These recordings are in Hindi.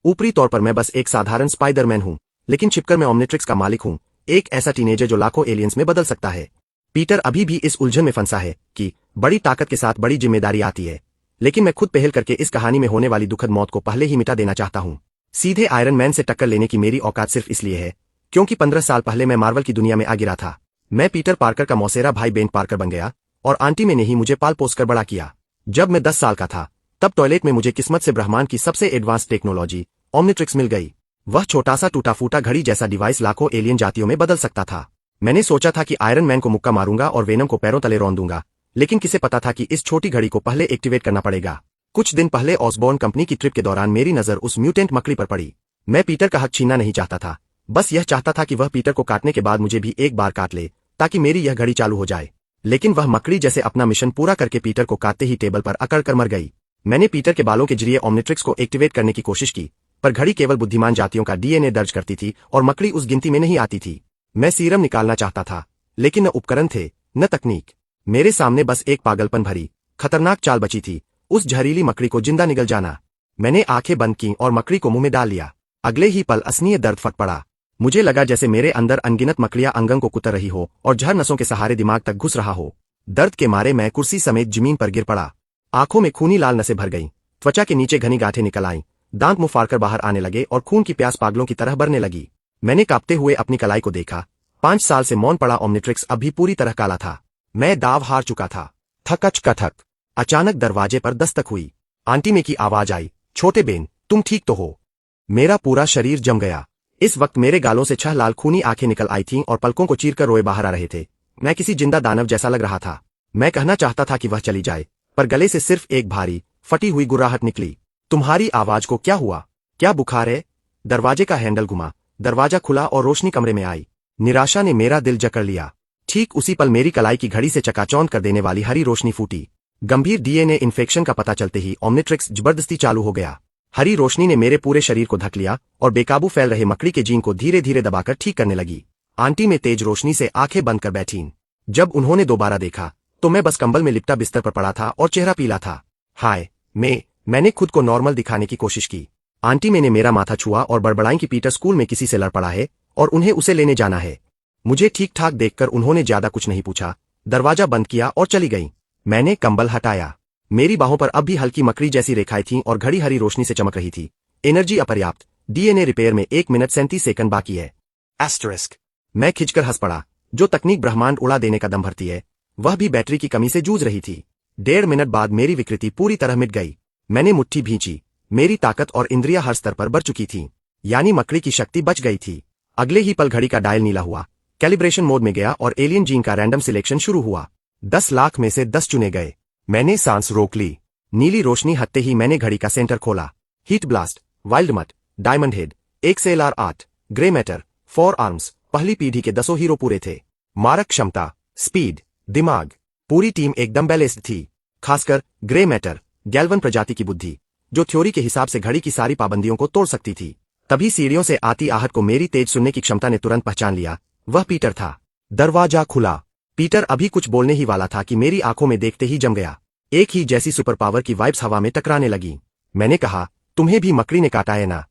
ऊपरी तौर पर मैं बस एक साधारण स्पाइडरमैन हूँ, लेकिन छिपकर मैं ओमनिट्रिक्स का मालिक हूँ, एक ऐसा टीनेजर जो लाखों एलियंस में बदल सकता है। पीटर अभी भी इस उलझन में फंसा है कि बड़ी ताकत के साथ बड़ी जिम्मेदारी आती है, लेकिन मैं खुद पहल करके इस कहानी में होने वाली दुखद मौत को पहले ही मिटा देना चाहता हूँ। सीधे आयरन मैन से टक्कर लेने की मेरी औकात सिर्फ इसलिए है क्योंकि 15 साल पहले मैं मार्वल की दुनिया में आ गिरा था। मैं पीटर पार्कर का मौसेरा भाई बेन पार्कर बन गया और आंटी ने ही मुझे पाल पोस कर बड़ा किया। जब मैं 10 साल का था तब टॉयलेट में मुझे किस्मत से ब्रह्मांड की सबसे एडवांस टेक्नोलॉजी ओमनिट्रिक्स मिल गई। वह छोटा सा टूटा फूटा घड़ी जैसा डिवाइस लाखों एलियन जातियों में बदल सकता था। मैंने सोचा था कि आयरन मैन को मुक्का मारूंगा और वेनम को पैरों तले रौंद दूंगा, लेकिन किसे पता था कि इस छोटी घड़ी को पहले एक्टिवेट करना पड़ेगा। कुछ दिन पहले ऑसबॉर्न कंपनी की ट्रिप के दौरान मेरी नजर उस म्यूटेंट मकड़ी पर पड़ी। मैं पीटर का हक छीनना नहीं चाहता था, बस यह चाहता था कि वह पीटर को काटने के बाद मुझे भी एक बार काट ले ताकि मेरी यह घड़ी चालू हो जाए। लेकिन वह मकड़ी जैसे अपना मिशन पूरा करके पीटर को काटते ही टेबल पर अकड़ कर मर गई। मैंने पीटर के बालों के जरिए ओमनिट्रिक्स को एक्टिवेट करने की कोशिश की, पर घड़ी केवल बुद्धिमान जातियों का डीएनए दर्ज करती थी और मकड़ी उस गिनती में नहीं आती थी। मैं सीरम निकालना चाहता था, लेकिन न उपकरण थे न तकनीक। मेरे सामने बस एक पागलपन भरी खतरनाक चाल बची थी, उस जहरीली मकड़ी को जिंदा निगल जाना। मैंने आंखें बंद की और मकड़ी को मुंह में डाल लिया। अगले ही पल असनीय दर्द फट पड़ा। मुझे लगा जैसे मेरे अंदर अनगिनत मकड़ियां अंगन को कुतर रही हो और जहर नसों के सहारे दिमाग तक घुस रहा हो। दर्द के मारे मैं कुर्सी समेत जमीन पर गिर पड़ा। आंखों में खूनी लाल नसें भर गईं, त्वचा के नीचे घनी गांठें निकल आईं, दांत मुंह फाड़कर बाहर आने लगे और खून की प्यास पागलों की तरह बढ़ने लगी। मैंने कांपते हुए अपनी कलाई को देखा। 5 साल से मौन पड़ा ओमनिट्रिक्स अब भी पूरी तरह काला था। मैं दाव हार चुका था। थकच कथक। अचानक दरवाजे पर दस्तक हुई। आंटी में की आवाज आई, छोटे बेन, तुम ठीक तो हो? मेरा पूरा शरीर जम गया। इस वक्त मेरे गालों से 6 लाल खूनी आंखें निकल आई थीं और पलकों को चीरकर रोए बाहर आ रहे थे। मैं किसी जिंदा दानव जैसा लग रहा था। मैं कहना चाहता था कि वह चली जाए, पर गले से सिर्फ एक भारी फटी हुई गुर्राहट निकली। तुम्हारी आवाज को क्या हुआ? क्या बुखार है? दरवाजे का हैंडल घुमा, दरवाजा खुला और रोशनी कमरे में आई। निराशा ने मेरा दिल जकड़ लिया। ठीक उसी पल मेरी कलाई की घड़ी से चकाचौंध कर देने वाली हरी रोशनी फूटी। गंभीर डीएनए इन्फेक्शन का पता चलते ही ओमनिट्रिक्स जबरदस्ती चालू हो गया। हरी रोशनी ने मेरे पूरे शरीर को ढक लिया और बेकाबू फैल रहे मकड़ी के जीन को धीरे धीरे दबाकर ठीक करने लगी। आंटी में तेज रोशनी से आंखें बंद कर बैठीं। जब उन्होंने दोबारा देखा तो मैं बस कंबल में लिपटा बिस्तर पर पड़ा था और चेहरा पीला था। हाय, मैंने खुद को नॉर्मल दिखाने की कोशिश की। आंटी ने मेरा माथा छुआ और बड़बड़ाई कि पीटर स्कूल में किसी से लड़ पड़ा है और उन्हें उसे लेने जाना है। मुझे ठीक ठाक देखकर उन्होंने ज्यादा कुछ नहीं पूछा, दरवाजा बंद किया और चली गईं। मैंने कंबल हटाया। मेरी बाहों पर अब भी हल्की मकड़ी जैसी रेखाएं थीं और घड़ी हरी रोशनी से चमक रही थी। एनर्जी अपर्याप्त, डीएनए रिपेयर में 1 मिनट 37 सेकंड बाकी है। एस्टरिस्क। मैं खिंचकर हंस पड़ा। जो तकनीक ब्रह्मांड उड़ा देने का दम भरती है, वह भी बैटरी की कमी से जूझ रही थी। 1.5 मिनट बाद मेरी विकृति पूरी तरह मिट गई। मैंने मुट्ठी भींची। मेरी ताकत और इंद्रिया हर स्तर पर बढ़ चुकी थी, यानी मकड़ी की शक्ति बच गई थी। अगले ही पल घड़ी का डायल नीला हुआ, कैलिब्रेशन मोड में गया और एलियन जीन का रैंडम सिलेक्शन शुरू हुआ। 10 लाख में से 10 चुने गए। मैंने सांस रोक ली। नीली रोशनी हटते ही मैंने घड़ी का सेंटर खोला। हीट ब्लास्ट, वाइल्ड मट, diamond head, XLR 8, grey matter, 4 arms, पहली पीढ़ी के 10 हीरो पूरे थे। मारक क्षमता, स्पीड, दिमाग, पूरी टीम एकदम बैलेंस्ड थी। खासकर ग्रे मैटर, गैल्वन प्रजाति की बुद्धि, जो थ्योरी के हिसाब से घड़ी की सारी पाबंदियों को तोड़ सकती थी। तभी सीढ़ियों से आती आहट को मेरी तेज सुनने की क्षमता ने तुरंत पहचान लिया। वह पीटर था। दरवाजा खुला। पीटर अभी कुछ बोलने ही वाला था कि मेरी आंखों में देखते ही जम गया। एक ही जैसी सुपर पावर की वाइब्स हवा में टकराने लगी। मैंने कहा, तुम्हें भी मकड़ी ने काटा है ना?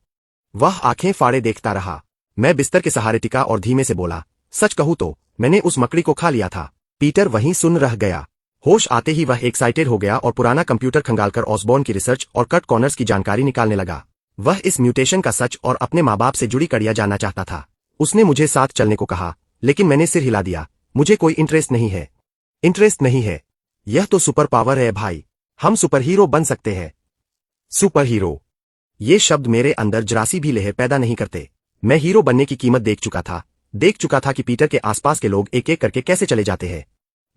वह आंखें फाड़े देखता रहा। मैं बिस्तर के सहारे टिका और धीमे से बोला, सच कहूं तो मैंने उस मकड़ी को खा लिया था। पीटर वहीं सुन रह गया। होश आते ही वह एक्साइटेड हो गया और पुराना कंप्यूटर खंगालकर ऑसबॉर्न की रिसर्च और कट कॉर्नर्स की जानकारी निकालने लगा। वह इस म्यूटेशन का सच और अपने माँ बाप से जुड़ी कड़ियां जानना चाहता था। उसने मुझे साथ चलने को कहा, लेकिन मैंने सिर हिला दिया। मुझे कोई इंटरेस्ट नहीं है। इंटरेस्ट नहीं है? यह तो सुपर पावर है भाई। हम सुपर हीरो बन सकते हैं। सुपर हीरो, ये शब्द मेरे अंदर जरासी भी लहर पैदा नहीं करते। मैं हीरो बनने की कीमत देख चुका था कि पीटर के आसपास के लोग एक एक करके कैसे चले जाते हैं।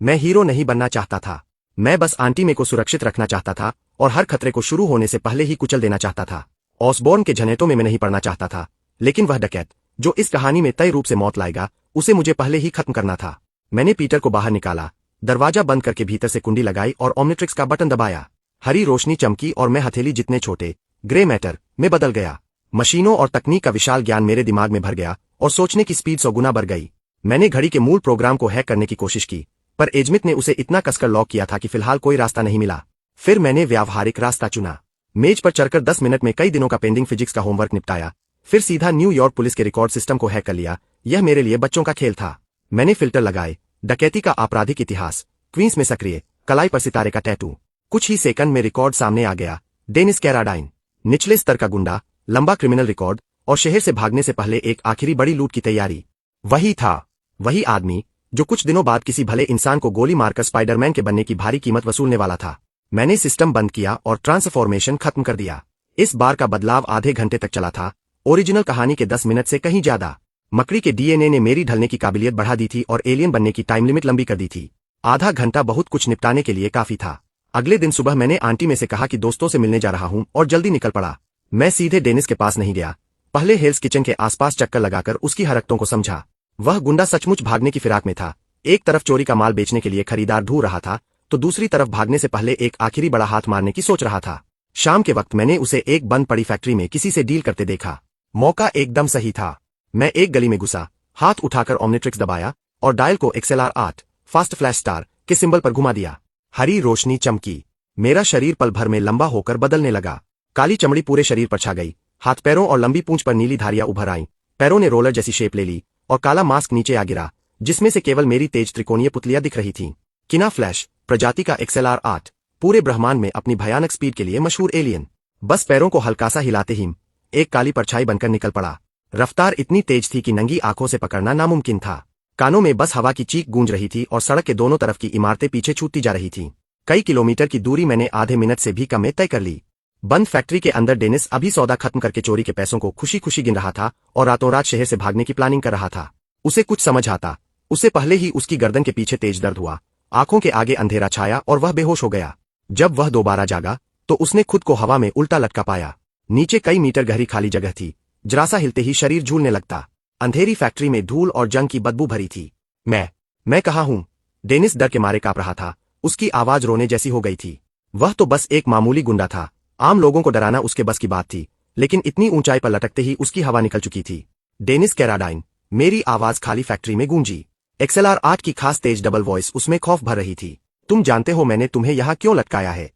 मैं हीरो नहीं बनना चाहता था। मैं बस आंटी में को सुरक्षित रखना चाहता था और हर खतरे को शुरू होने से पहले ही कुचल देना चाहता था। ऑसबॉर्न के झनेटों में मैं नहीं पड़ना चाहता था, लेकिन वह डकैत जो इस कहानी में तय रूप से मौत लाएगा, उसे मुझे पहले ही खत्म करना था। मैंने पीटर को बाहर निकाला, दरवाजा बंद करके भीतर से कुंडी लगाई और ओमनिट्रिक्स का बटन दबाया। हरी रोशनी चमकी और मैं हथेली जितने छोटे ग्रे मैटर में बदल गया। मशीनों और तकनीक का विशाल ज्ञान मेरे दिमाग में भर गया और सोचने की स्पीड 100 गुना बढ़ गई। मैंने घड़ी के मूल प्रोग्राम को हैक करने की कोशिश की, पर एजमित ने उसे इतना कसकर लॉक किया था कि फिलहाल कोई रास्ता नहीं मिला। फिर मैंने व्यावहारिक रास्ता चुना। मेज पर चढ़कर 10 मिनट में कई दिनों का पेंडिंग फिजिक्स का होमवर्क निपटाया, फिर सीधा न्यूयॉर्क पुलिस के रिकॉर्ड सिस्टम को हैक कर लिया। यह मेरे लिए बच्चों का खेल था। मैंने फिल्टर लगाए, डकैती का आपराधिक इतिहास, क्वींस में सक्रिय, कलाई पर सितारे का टैटू। कुछ ही सेकंड में रिकॉर्ड सामने आ गया। डेनिस कैराडाइन, निचले स्तर का गुंडा, लंबा क्रिमिनल रिकॉर्ड और शहर से भागने से पहले एक आखिरी बड़ी लूट की तैयारी। वही था, वही आदमी जो कुछ दिनों बाद किसी भले इंसान को गोली मारकर स्पाइडरमैन के बनने की भारी कीमत वसूलने वाला था। मैंने सिस्टम बंद किया और ट्रांसफॉर्मेशन खत्म कर दिया। इस बार का बदलाव आधे घंटे तक चला था, ओरिजिनल कहानी के 10 मिनट से कहीं ज्यादा। मकड़ी के डीएनए ने मेरी ढलने की काबिलियत बढ़ा दी थी और एलियन बनने की टाइम लिमिट लंबी कर दी थी। आधा घंटा बहुत कुछ निपटाने के लिए काफी था। अगले दिन सुबह मैंने आंटी में से कहा कि दोस्तों से मिलने जा रहा हूं और जल्दी निकल पड़ा। मैं सीधे डेनिस के पास नहीं गया, पहले हेल्स किचन के आसपास चक्कर लगाकर उसकी हरकतों को समझा। वह गुंडा सचमुच भागने की फिराक में था। एक तरफ चोरी का माल बेचने के लिए खरीदार ढूंढ रहा था, तो दूसरी तरफ भागने से पहले एक आखिरी बड़ा हाथ मारने की सोच रहा था। शाम के वक्त मैंने उसे एक बंद पड़ी फैक्ट्री में किसी से डील करते देखा। मौका एकदम सही था। मैं एक गली में घुसा, हाथ उठाकर ऑमनिट्रिक्स दबाया और डायल को XLR 8 फास्ट फ्लैश स्टार के सिंबल पर घुमा दिया। हरी रोशनी चमकी, मेरा शरीर पल भर में लंबा होकर बदलने लगा। काली चमड़ी पूरे शरीर पर छा गई, हाथ पैरों और लंबी पूंछ पर नीली धारियां उभर आईं, पैरों ने रोलर जैसी शेप ले ली और काला मास्क नीचे आ गिरा, जिसमें से केवल मेरी तेज त्रिकोणीय पुतलियां दिख रही थीं। किना फ्लैश प्रजाति का XLR 8, पूरे ब्रह्मांड में अपनी भयानक स्पीड के लिए मशहूर एलियन। बस पैरों को हल्का सा हिलाते ही एक काली परछाई बनकर निकल पड़ा। रफ्तार इतनी तेज थी कि नंगी आंखों से पकड़ना नामुमकिन था। कानों में बस हवा की चीख गूंज रही थी और सड़क के दोनों तरफ की इमारतें पीछे छूटती जा रही थीं। कई किलोमीटर की दूरी मैंने आधे मिनट से भी कम में तय कर ली। बंद फैक्ट्री के अंदर डेनिस अभी सौदा खत्म करके चोरी के पैसों को खुशी खुशी गिन रहा था और रातों रात शहर से भागने की प्लानिंग कर रहा था। उसे कुछ समझ आता, उसे पहले ही उसकी गर्दन के पीछे तेज दर्द हुआ, आंखों के आगे अंधेरा छाया और वह बेहोश हो गया। जब वह दोबारा जागा तो उसने खुद को हवा में उल्टा लटका पाया। नीचे कई मीटर गहरी खाली जगह थी, जरा सा हिलते ही शरीर झूलने लगता। अंधेरी फैक्ट्री में धूल और जंग की बदबू भरी थी। मैं कहाँ हूँ? डेनिस डर के मारे कांप रहा था, उसकी आवाज रोने जैसी हो गई थी। वह तो बस एक मामूली गुंडा था, आम लोगों को डराना उसके बस की बात थी, लेकिन इतनी ऊंचाई पर लटकते ही उसकी हवा निकल चुकी थी। डेनिस कैराडाइन, मेरी आवाज खाली फैक्ट्री में गूंजी। XLR 8 की खास तेज डबल वॉइस उसमें खौफ भर रही थी। तुम जानते हो मैंने तुम्हें यहाँ क्यों लटकाया है?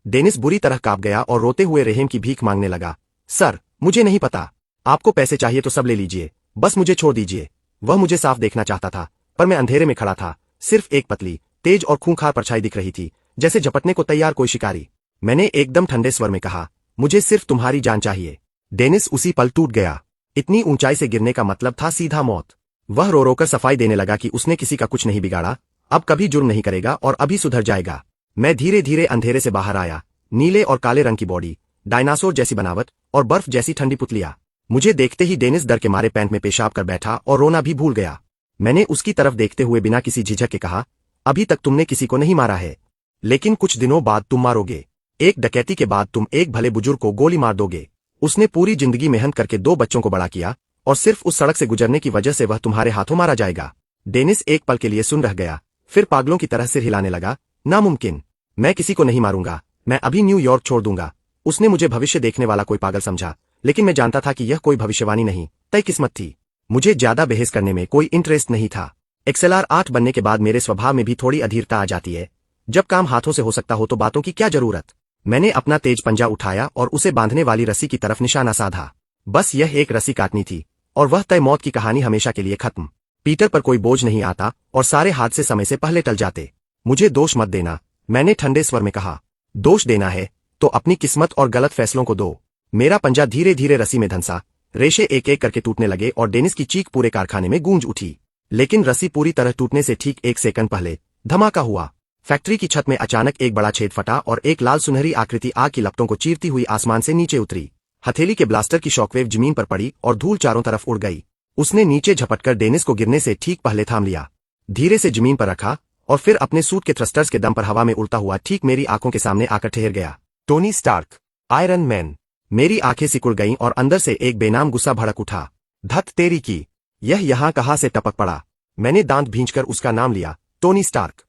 डेनिस बुरी तरह कांप गया और रोते हुए रेहम की भीख मांगने लगा। सर, मुझे नहीं पता। आपको पैसे चाहिए तो सब ले लीजिए, बस मुझे छोड़ दीजिए। वह मुझे साफ देखना चाहता था, पर मैं अंधेरे में खड़ा था। सिर्फ एक पतली, तेज और खूंखार परछाई दिख रही थी, जैसे झपटने को तैयार कोई शिकारी। मैंने एकदम ठंडे स्वर में कहा, मुझे सिर्फ तुम्हारी जान चाहिए। डेनिस उसी पल टूट गया। इतनी ऊंचाई से गिरने का मतलब था सीधा मौत। वह रो रोकर सफाई देने लगा कि उसने किसी का कुछ नहीं बिगाड़ा, अब कभी जुर्म नहीं करेगा और अभी सुधर जाएगा। मैं धीरे धीरे अंधेरे से बाहर आया। नीले और काले रंग की बॉडी, डायनासोर जैसी बनावट और बर्फ जैसी ठंडी पुतलियां। मुझे देखते ही डेनिस डर के मारे पैंट में पेशाब कर बैठा और रोना भी भूल गया। मैंने उसकी तरफ देखते हुए बिना किसी झिझक के कहा, अभी तक तुमने किसी को नहीं मारा है, लेकिन कुछ दिनों बाद तुम मारोगे। एक डकैती के बाद तुम एक भले बुजुर्ग को गोली मार दोगे। उसने पूरी जिंदगी मेहनत करके 2 बच्चों को बड़ा किया और सिर्फ उस सड़क से गुजरने की वजह से वह तुम्हारे हाथों मारा जाएगा। डेनिस एक पल के लिए सुन रह गया, फिर पागलों की तरह सिर हिलाने लगा। नामुमकिन, मैं किसी को नहीं मारूंगा, मैं अभी न्यूयॉर्क छोड़ दूंगा। उसने मुझे भविष्य देखने वाला कोई पागल समझा, लेकिन मैं जानता था कि यह कोई भविष्यवाणी नहीं, तय किस्मत थी। मुझे ज्यादा बहस करने में कोई इंटरेस्ट नहीं था। XLR 8 बनने के बाद मेरे स्वभाव में भी थोड़ी अधीरता आ जाती है। जब काम हाथों से हो सकता हो तो बातों की क्या जरूरत। मैंने अपना तेज पंजा उठाया और उसे बांधने वाली रस्सी की तरफ निशाना साधा। बस यह एक रस्सी काटनी थी और वह तय मौत की कहानी हमेशा के लिए खत्म। पीटर पर कोई बोझ नहीं आता और सारे हादसे समय से पहले टल जाते। मुझे दोष मत देना, मैंने ठंडे स्वर में कहा। दोष देना है तो अपनी किस्मत और गलत फैसलों को दो। मेरा पंजा धीरे धीरे रस्सी में धंसा, रेशे एक एक करके टूटने लगे और डेनिस की चीख पूरे कारखाने में गूंज उठी। लेकिन रस्सी पूरी तरह टूटने से ठीक 1 सेकंड पहले धमाका हुआ। फैक्ट्री की छत में अचानक एक बड़ा छेद फटा और एक लाल सुनहरी आकृति आग की लपटों को चीरती हुई आसमान से नीचे उतरी। हथेली के ब्लास्टर की शॉकवेव जमीन पर पड़ी और धूल चारों तरफ उड़ गई। उसने नीचे झपटकर डेनिस को गिरने से ठीक पहले थाम लिया, धीरे से जमीन पर रखा और फिर अपने सूट के थ्रस्टर्स के दम पर हवा में उड़ता हुआ ठीक मेरी आंखों के सामने आकर ठहर गया। Tony Stark, Iron Man. मेरी आंखें सिकुड़ गईं और अंदर से एक बेनाम गुस्सा भड़क उठा। धत तेरी की, यह यहाँ कहाँ से टपक पड़ा? मैंने दांत भींचकर उसका नाम लिया, टोनी स्टार्क।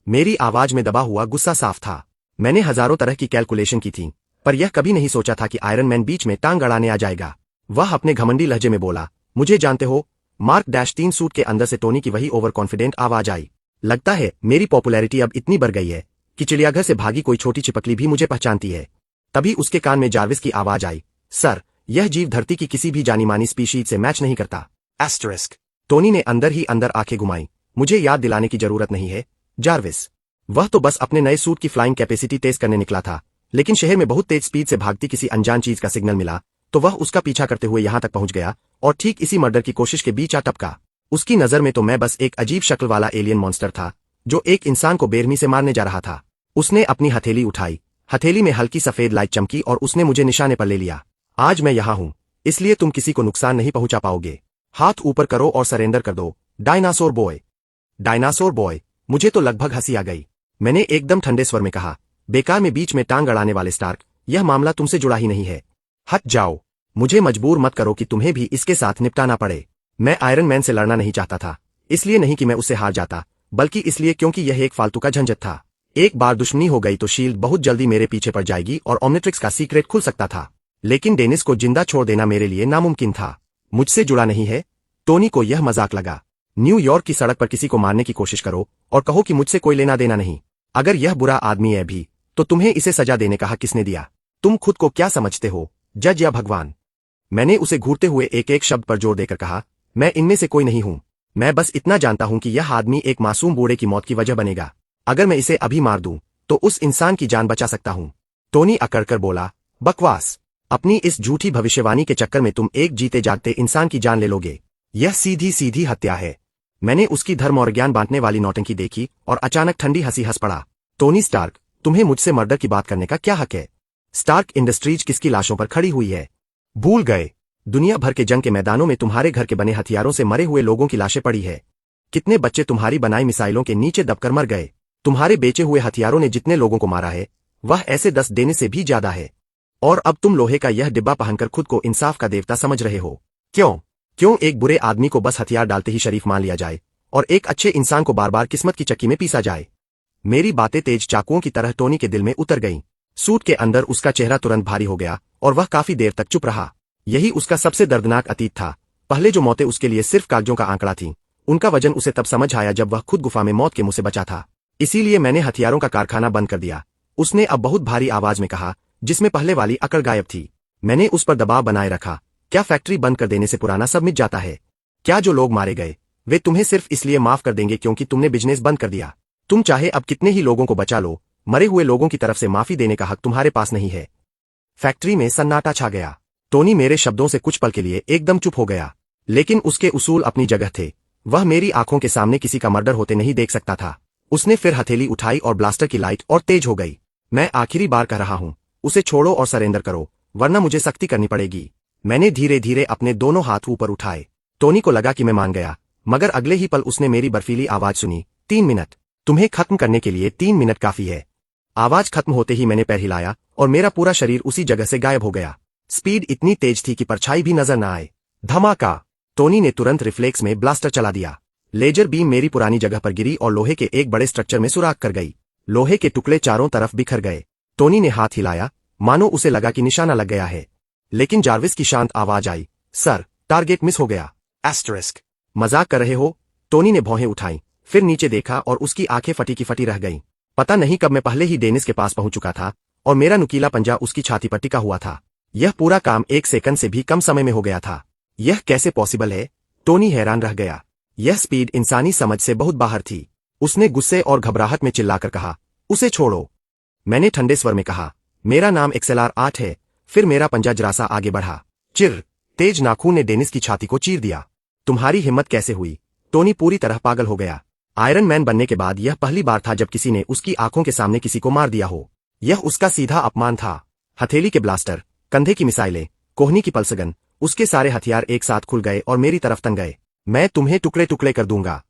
मेरी आवाज में दबा हुआ गुस्सा साफ था। मैंने हजारों तरह की कैलकुलेशन की थी, पर यह कभी नहीं सोचा था कि आयरन मैन बीच में टांग अड़ाने आ जाएगा। वह अपने घमंडी लहजे में बोला, मुझे जानते हो? मार्क-3 सूट के अंदर से टोनी की वही ओवर कॉन्फिडेंट आवाज आई। लगता है मेरी पॉपुलैरिटी अब इतनी बढ़ गई है कि चिड़ियाघर से भागी कोई छोटी चिपकली भी मुझे पहचानती है। तभी उसके कान में जार्विस की आवाज आई, सर, यह जीव धरती की किसी भी जानी मानी स्पीशीज से मैच नहीं करता। एस्टरिस्क। टोनी ने अंदर ही अंदर आंखें घुमाई। मुझे याद दिलाने की जरूरत नहीं है, जार्विस। वह तो बस अपने नए सूट की फ्लाइंग कैपेसिटी टेस्ट करने निकला था, लेकिन शहर में बहुत तेज स्पीड से भागती किसी अनजान चीज का सिग्नल मिला, तो वह उसका पीछा करते हुए यहां तक पहुंच गया और ठीक इसी मर्डर की कोशिश के बीच आ टपका। उसकी नजर में तो मैं बस एक अजीब शक्ल वाला एलियन मॉन्स्टर था, जो एक इंसान को बेरहमी से मारने जा रहा था। उसने अपनी हथेली उठाई, हथेली में हल्की सफेद लाइट चमकी और उसने मुझे निशाने पर ले लिया। आज मैं यहां हूं, इसलिए तुम किसी को नुकसान नहीं पहुंचा पाओगे। हाथ ऊपर करो और सरेंडर कर दो, डायनासोर बॉय। Dinosaur boy. मुझे तो लगभग हंसी आ गई। मैंने एकदम ठंडे स्वर में कहा, बेकार में बीच में टांग अड़ाने वाले स्टार्क, यह मामला तुमसे जुड़ा ही नहीं है। हट जाओ। मुझे मजबूर मत करो कि तुम्हें भी इसके साथ निपटाना पड़े। मैं आयरन मैन से लड़ना नहीं चाहता था, इसलिए नहीं कि मैं उससे हार जाता, बल्कि इसलिए क्योंकि यह एक फालतू का झंझट था। एक बार दुश्मनी हो गई तो शील्ड बहुत जल्दी मेरे पीछे पड़ जाएगी और ओमनिट्रिक्स का सीक्रेट खुल सकता था। लेकिन डेनिस को जिंदा छोड़ देना मेरे लिए नामुमकिन था। मुझसे जुड़ा नहीं है। टोनी को यह मजाक लगा। न्यूयॉर्क की सड़क पर किसी को मारने की कोशिश करो और कहो कि मुझसे कोई लेना देना नहीं। अगर यह बुरा आदमी है भी, तो तुम्हें इसे सजा देने का हक किसने दिया? तुम खुद को क्या समझते हो, जज या भगवान? मैंने उसे घूरते हुए एक एक शब्द पर जोर देकर कहा, मैं इनमें से कोई नहीं हूं। मैं बस इतना जानता हूं कि यह आदमी एक मासूम बूढ़े की मौत की वजह बनेगा। अगर मैं इसे अभी मार दूं, तो उस इंसान की जान बचा सकता हूं। टोनी अकड़कर बोला, बकवास। अपनी इस झूठी भविष्यवाणी के चक्कर में तुम एक जीते जागते इंसान की जान ले लोगे। यह सीधी सीधी हत्या है। मैंने उसकी धर्म और ज्ञान बांटने वाली नौटंकी देखी और अचानक ठंडी हंसी हंस पड़ा। टोनी स्टार्क, तुम्हें मुझसे मर्डर की बात करने का क्या हक है? स्टार्क इंडस्ट्रीज किसकी लाशों पर खड़ी हुई है? भूल गए? दुनिया भर के जंग के मैदानों में तुम्हारे घर के बने हथियारों से मरे हुए लोगों की लाशें पड़ी है। कितने बच्चे तुम्हारी बनाई मिसाइलों के नीचे दबकर मर गए। तुम्हारे बेचे हुए हथियारों ने जितने लोगों को मारा है, वह ऐसे 10 देने से भी ज्यादा है। और अब तुम लोहे का यह डिब्बा पहनकर खुद को इंसाफ का देवता समझ रहे हो। क्यों एक बुरे आदमी को बस हथियार डालते ही शरीफ मान लिया जाए और एक अच्छे इंसान को बार बार किस्मत की चक्की में पीसा जाए? मेरी बातें तेज चाकुओं की तरह टोनी के दिल में उतर गईं। सूट के अंदर उसका चेहरा तुरंत भारी हो गया और वह काफी देर तक चुप रहा। यही उसका सबसे दर्दनाक अतीत था। पहले जो मौतें उसके लिए सिर्फ कागजों का आंकड़ा थीं, उनका वजन उसे तब समझ आया जब वह खुद गुफा में मौत के मुंह से बचा था। इसीलिए मैंने हथियारों का कारखाना बंद कर दिया, उसने अब बहुत भारी आवाज में कहा, जिसमें पहले वाली अकड़ गायब थी। मैंने उस पर दबाव बनाए रखा। क्या फैक्ट्री बंद कर देने से पुराना सब मिट जाता है? क्या जो लोग मारे गए, वे तुम्हें सिर्फ इसलिए माफ कर देंगे क्योंकि तुमने बिजनेस बंद कर दिया? तुम चाहे अब कितने ही लोगों को बचा लो, मरे हुए लोगों की तरफ से माफी देने का हक तुम्हारे पास नहीं है। फैक्ट्री में सन्नाटा छा गया। टोनी मेरे शब्दों से कुछ पल के लिए एकदम चुप हो गया, लेकिन उसके उसूल अपनी जगह थे। वह मेरी आंखों के सामने किसी का मर्डर होते नहीं देख सकता था। उसने फिर हथेली उठाई और ब्लास्टर की लाइट और तेज हो गई। मैं आखिरी बार कह रहा हूं, उसे छोड़ो और सरेंडर करो, वरना मुझे सख्ती करनी पड़ेगी। मैंने धीरे धीरे अपने दोनों हाथ ऊपर उठाए। टोनी को लगा कि मैं मान गया, मगर अगले ही पल उसने मेरी बर्फीली आवाज सुनी, 3 मिनट। तुम्हें खत्म करने के लिए 3 मिनट काफी है। आवाज खत्म होते ही मैंने पैर हिलाया और मेरा पूरा शरीर उसी जगह से गायब हो गया। स्पीड इतनी तेज थी कि परछाई भी नजर न आए। धमाका! टोनी ने तुरंत रिफ्लेक्स में ब्लास्टर चला दिया। लेजर बीम मेरी पुरानी जगह पर गिरी और लोहे के एक बड़े स्ट्रक्चर में सुराख कर गई। लोहे के टुकड़े चारों तरफ बिखर गए। टोनी ने हाथ हिलाया, मानो उसे लगा कि निशाना लग गया है। लेकिन जार्विस की शांत आवाज आई, सर, टारगेट मिस हो गया। एस्टरिस्क। मजाक कर रहे हो? टोनी ने भौहें उठाई, फिर नीचे देखा और उसकी आंखें फटी की फटी रह गईं। पता नहीं कब मैं पहले ही डेनिस के पास पहुंच चुका था और मेरा नुकीला पंजा उसकी छाती पर टिका हुआ था। यह पूरा काम 1 सेकंड से भी कम समय में हो गया था। यह कैसे पॉसिबल है? टोनी हैरान रह गया। यह स्पीड इंसानी समझ से बहुत बाहर थी। उसने गुस्से और घबराहट में चिल्लाकर कहा, उसे छोड़ो। मैंने ठंडे स्वर में कहा, मेरा नाम XLR8 है। फिर मेरा पंजा जरा सा आगे बढ़ा। चिर! तेज नाखून ने डेनिस की छाती को चीर दिया। तुम्हारी हिम्मत कैसे हुई? टोनी पूरी तरह पागल हो गया। आयरन मैन बनने के बाद यह पहली बार था जब किसी ने उसकी आंखों के सामने किसी को मार दिया हो। यह उसका सीधा अपमान था। हथेली के ब्लास्टर, कंधे की मिसाइलें, कोहनी की पल्सगन, उसके सारे हथियार एक साथ खुल गए और मेरी तरफ तन गए। मैं तुम्हें टुकड़े टुकड़े कर दूंगा।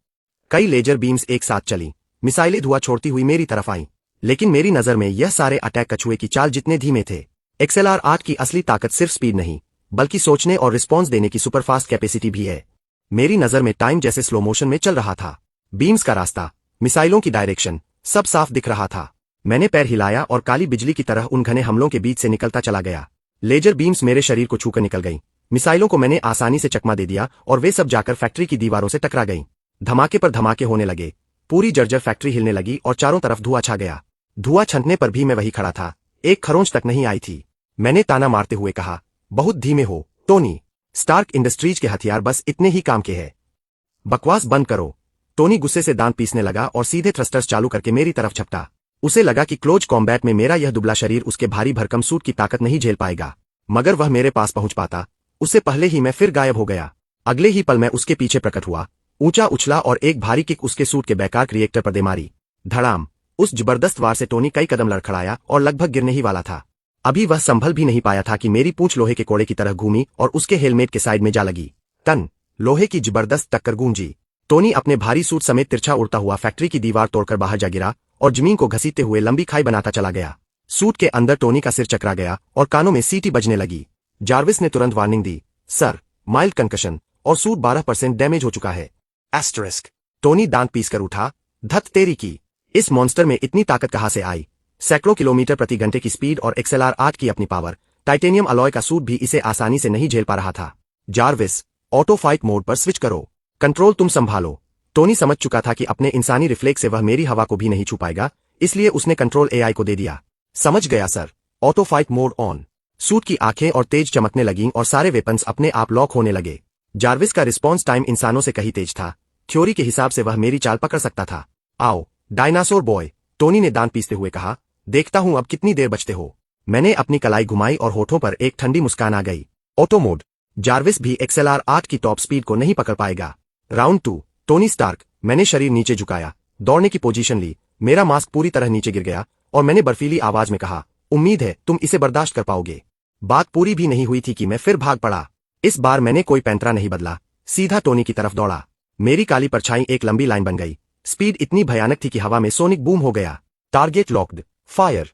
कई लेजर बीम्स एक साथ चली, मिसाइलें धुआं छोड़ती हुई मेरी तरफ आईं, लेकिन मेरी नजर में यह सारे अटैक कछुए की चाल जितने धीमे थे। XLR8 की असली ताकत सिर्फ स्पीड नहीं, बल्कि सोचने और रिस्पॉन्स देने की सुपरफास्ट कैपेसिटी भी है। मेरी नजर में टाइम जैसे स्लो मोशन में चल रहा था। बीम्स का रास्ता, मिसाइलों की डायरेक्शन, सब साफ दिख रहा था। मैंने पैर हिलाया और काली बिजली की तरह उन घने हमलों के बीच से निकलता चला गया। लेजर बीम्स मेरे शरीर को छूकर निकल गईं। मिसाइलों को मैंने आसानी से चकमा दे दिया और वे सब जाकर फैक्ट्री की दीवारों से टकरा गईं। धमाके पर धमाके होने लगे। पूरी जर्जर फैक्ट्री हिलने लगी और चारों तरफ धुआं छा गया। धुआं छंटने पर भी मैं वही खड़ा था, एक खरोंच तक नहीं आई थी। मैंने ताना मारते हुए कहा, बहुत धीमे हो टोनी। स्टार्क इंडस्ट्रीज के हथियार बस इतने ही काम के हैं। बकवास बंद करो। टोनी गुस्से से दांत पीसने लगा और सीधे थ्रस्टर्स चालू करके मेरी तरफ झपटा। उसे लगा कि क्लोज कॉम्बैट में मेरा यह दुबला शरीर उसके भारी भरकम सूट की ताकत नहीं झेल पाएगा, मगर वह मेरे पास पहुंच पाता उससे पहले ही मैं फिर गायब हो गया। अगले ही पल मैं उसके पीछे प्रकट हुआ, ऊंचा उछला और एक भारी किक उसके सूट के बेकार रिएक्टर पर दे मारी। धड़ाम। उस जबरदस्त वार से टोनी कई कदम लड़खड़ाया और लगभग गिरने ही वाला था। अभी वह संभल भी नहीं पाया था कि मेरी पूंछ लोहे के कोड़े की तरह घूमी और उसके हेलमेट के साइड में जा लगी। टन। लोहे की जबरदस्त टक्कर गूंजी। टोनी अपने भारी सूट समेत तिरछा उड़ता हुआ फैक्ट्री की दीवार तोड़कर बाहर जा गिरा और जमीन को घसीटते हुए लंबी खाई बनाता चला गया। सूट के अंदर टोनी का सिर चकरा गया और कानों में सीटी बजने लगी। जार्विस ने तुरंत वार्निंग दी, सर, माइल्ड कंकशन और सूट 12% डैमेज हो चुका है। एस्टरिस्क। टोनी दांत पीसकर उठा, धत तेरी की, इस मॉन्स्टर में इतनी ताकत कहां से आई? सैकड़ों किलोमीटर प्रति घंटे की स्पीड और XLR 8 की अपनी पावर, टाइटेनियम अलॉय का सूट भी इसे आसानी से नहीं झेल पा रहा था। जार्विस, ऑटो फाइट मोड पर स्विच करो। कंट्रोल तुम संभालो। टोनी समझ चुका था कि अपने इंसानी रिफ्लेक्स से वह मेरी हवा को भी नहीं छू पाएगा, इसलिए उसने कंट्रोल AI को दे दिया। समझ गया sir. Auto fight mode on. Suit की आंखें और तेज चमकने लगीं और सारे वेपन्स अपने आप लॉक होने लगे। जार्विस का रिस्पॉन्स टाइम इंसानों से कहीं तेज था। थ्योरी के हिसाब से वह मेरी चाल पकड़ सकता था। आओ डायनासोर बॉय, टोनी ने दांत पीसते हुए कहा, देखता हूं अब कितनी देर बचते हो। मैंने अपनी कलाई घुमाई और होठों पर एक ठंडी मुस्कान आ गई। Auto mode. जार्विस भी XLR 8 की टॉप स्पीड को नहीं पकड़ पाएगा। राउंड 2। Tony Stark. मैंने शरीर नीचे झुकाया, दौड़ने की पोजीशन ली, मेरा मास्क पूरी तरह नीचे गिर गया और मैंने बर्फीली आवाज में कहा, उम्मीद है तुम इसे बर्दाश्त कर पाओगे। बात पूरी भी नहीं हुई थी कि मैं फिर भाग पड़ा। इस बार मैंने कोई पैंतरा नहीं बदला, सीधा टोनी की तरफ दौड़ा। मेरी काली परछाई एक लंबी लाइन बन गई। स्पीड इतनी भयानक थी कि हवा में सोनिक बूम हो गया। Target locked, fire.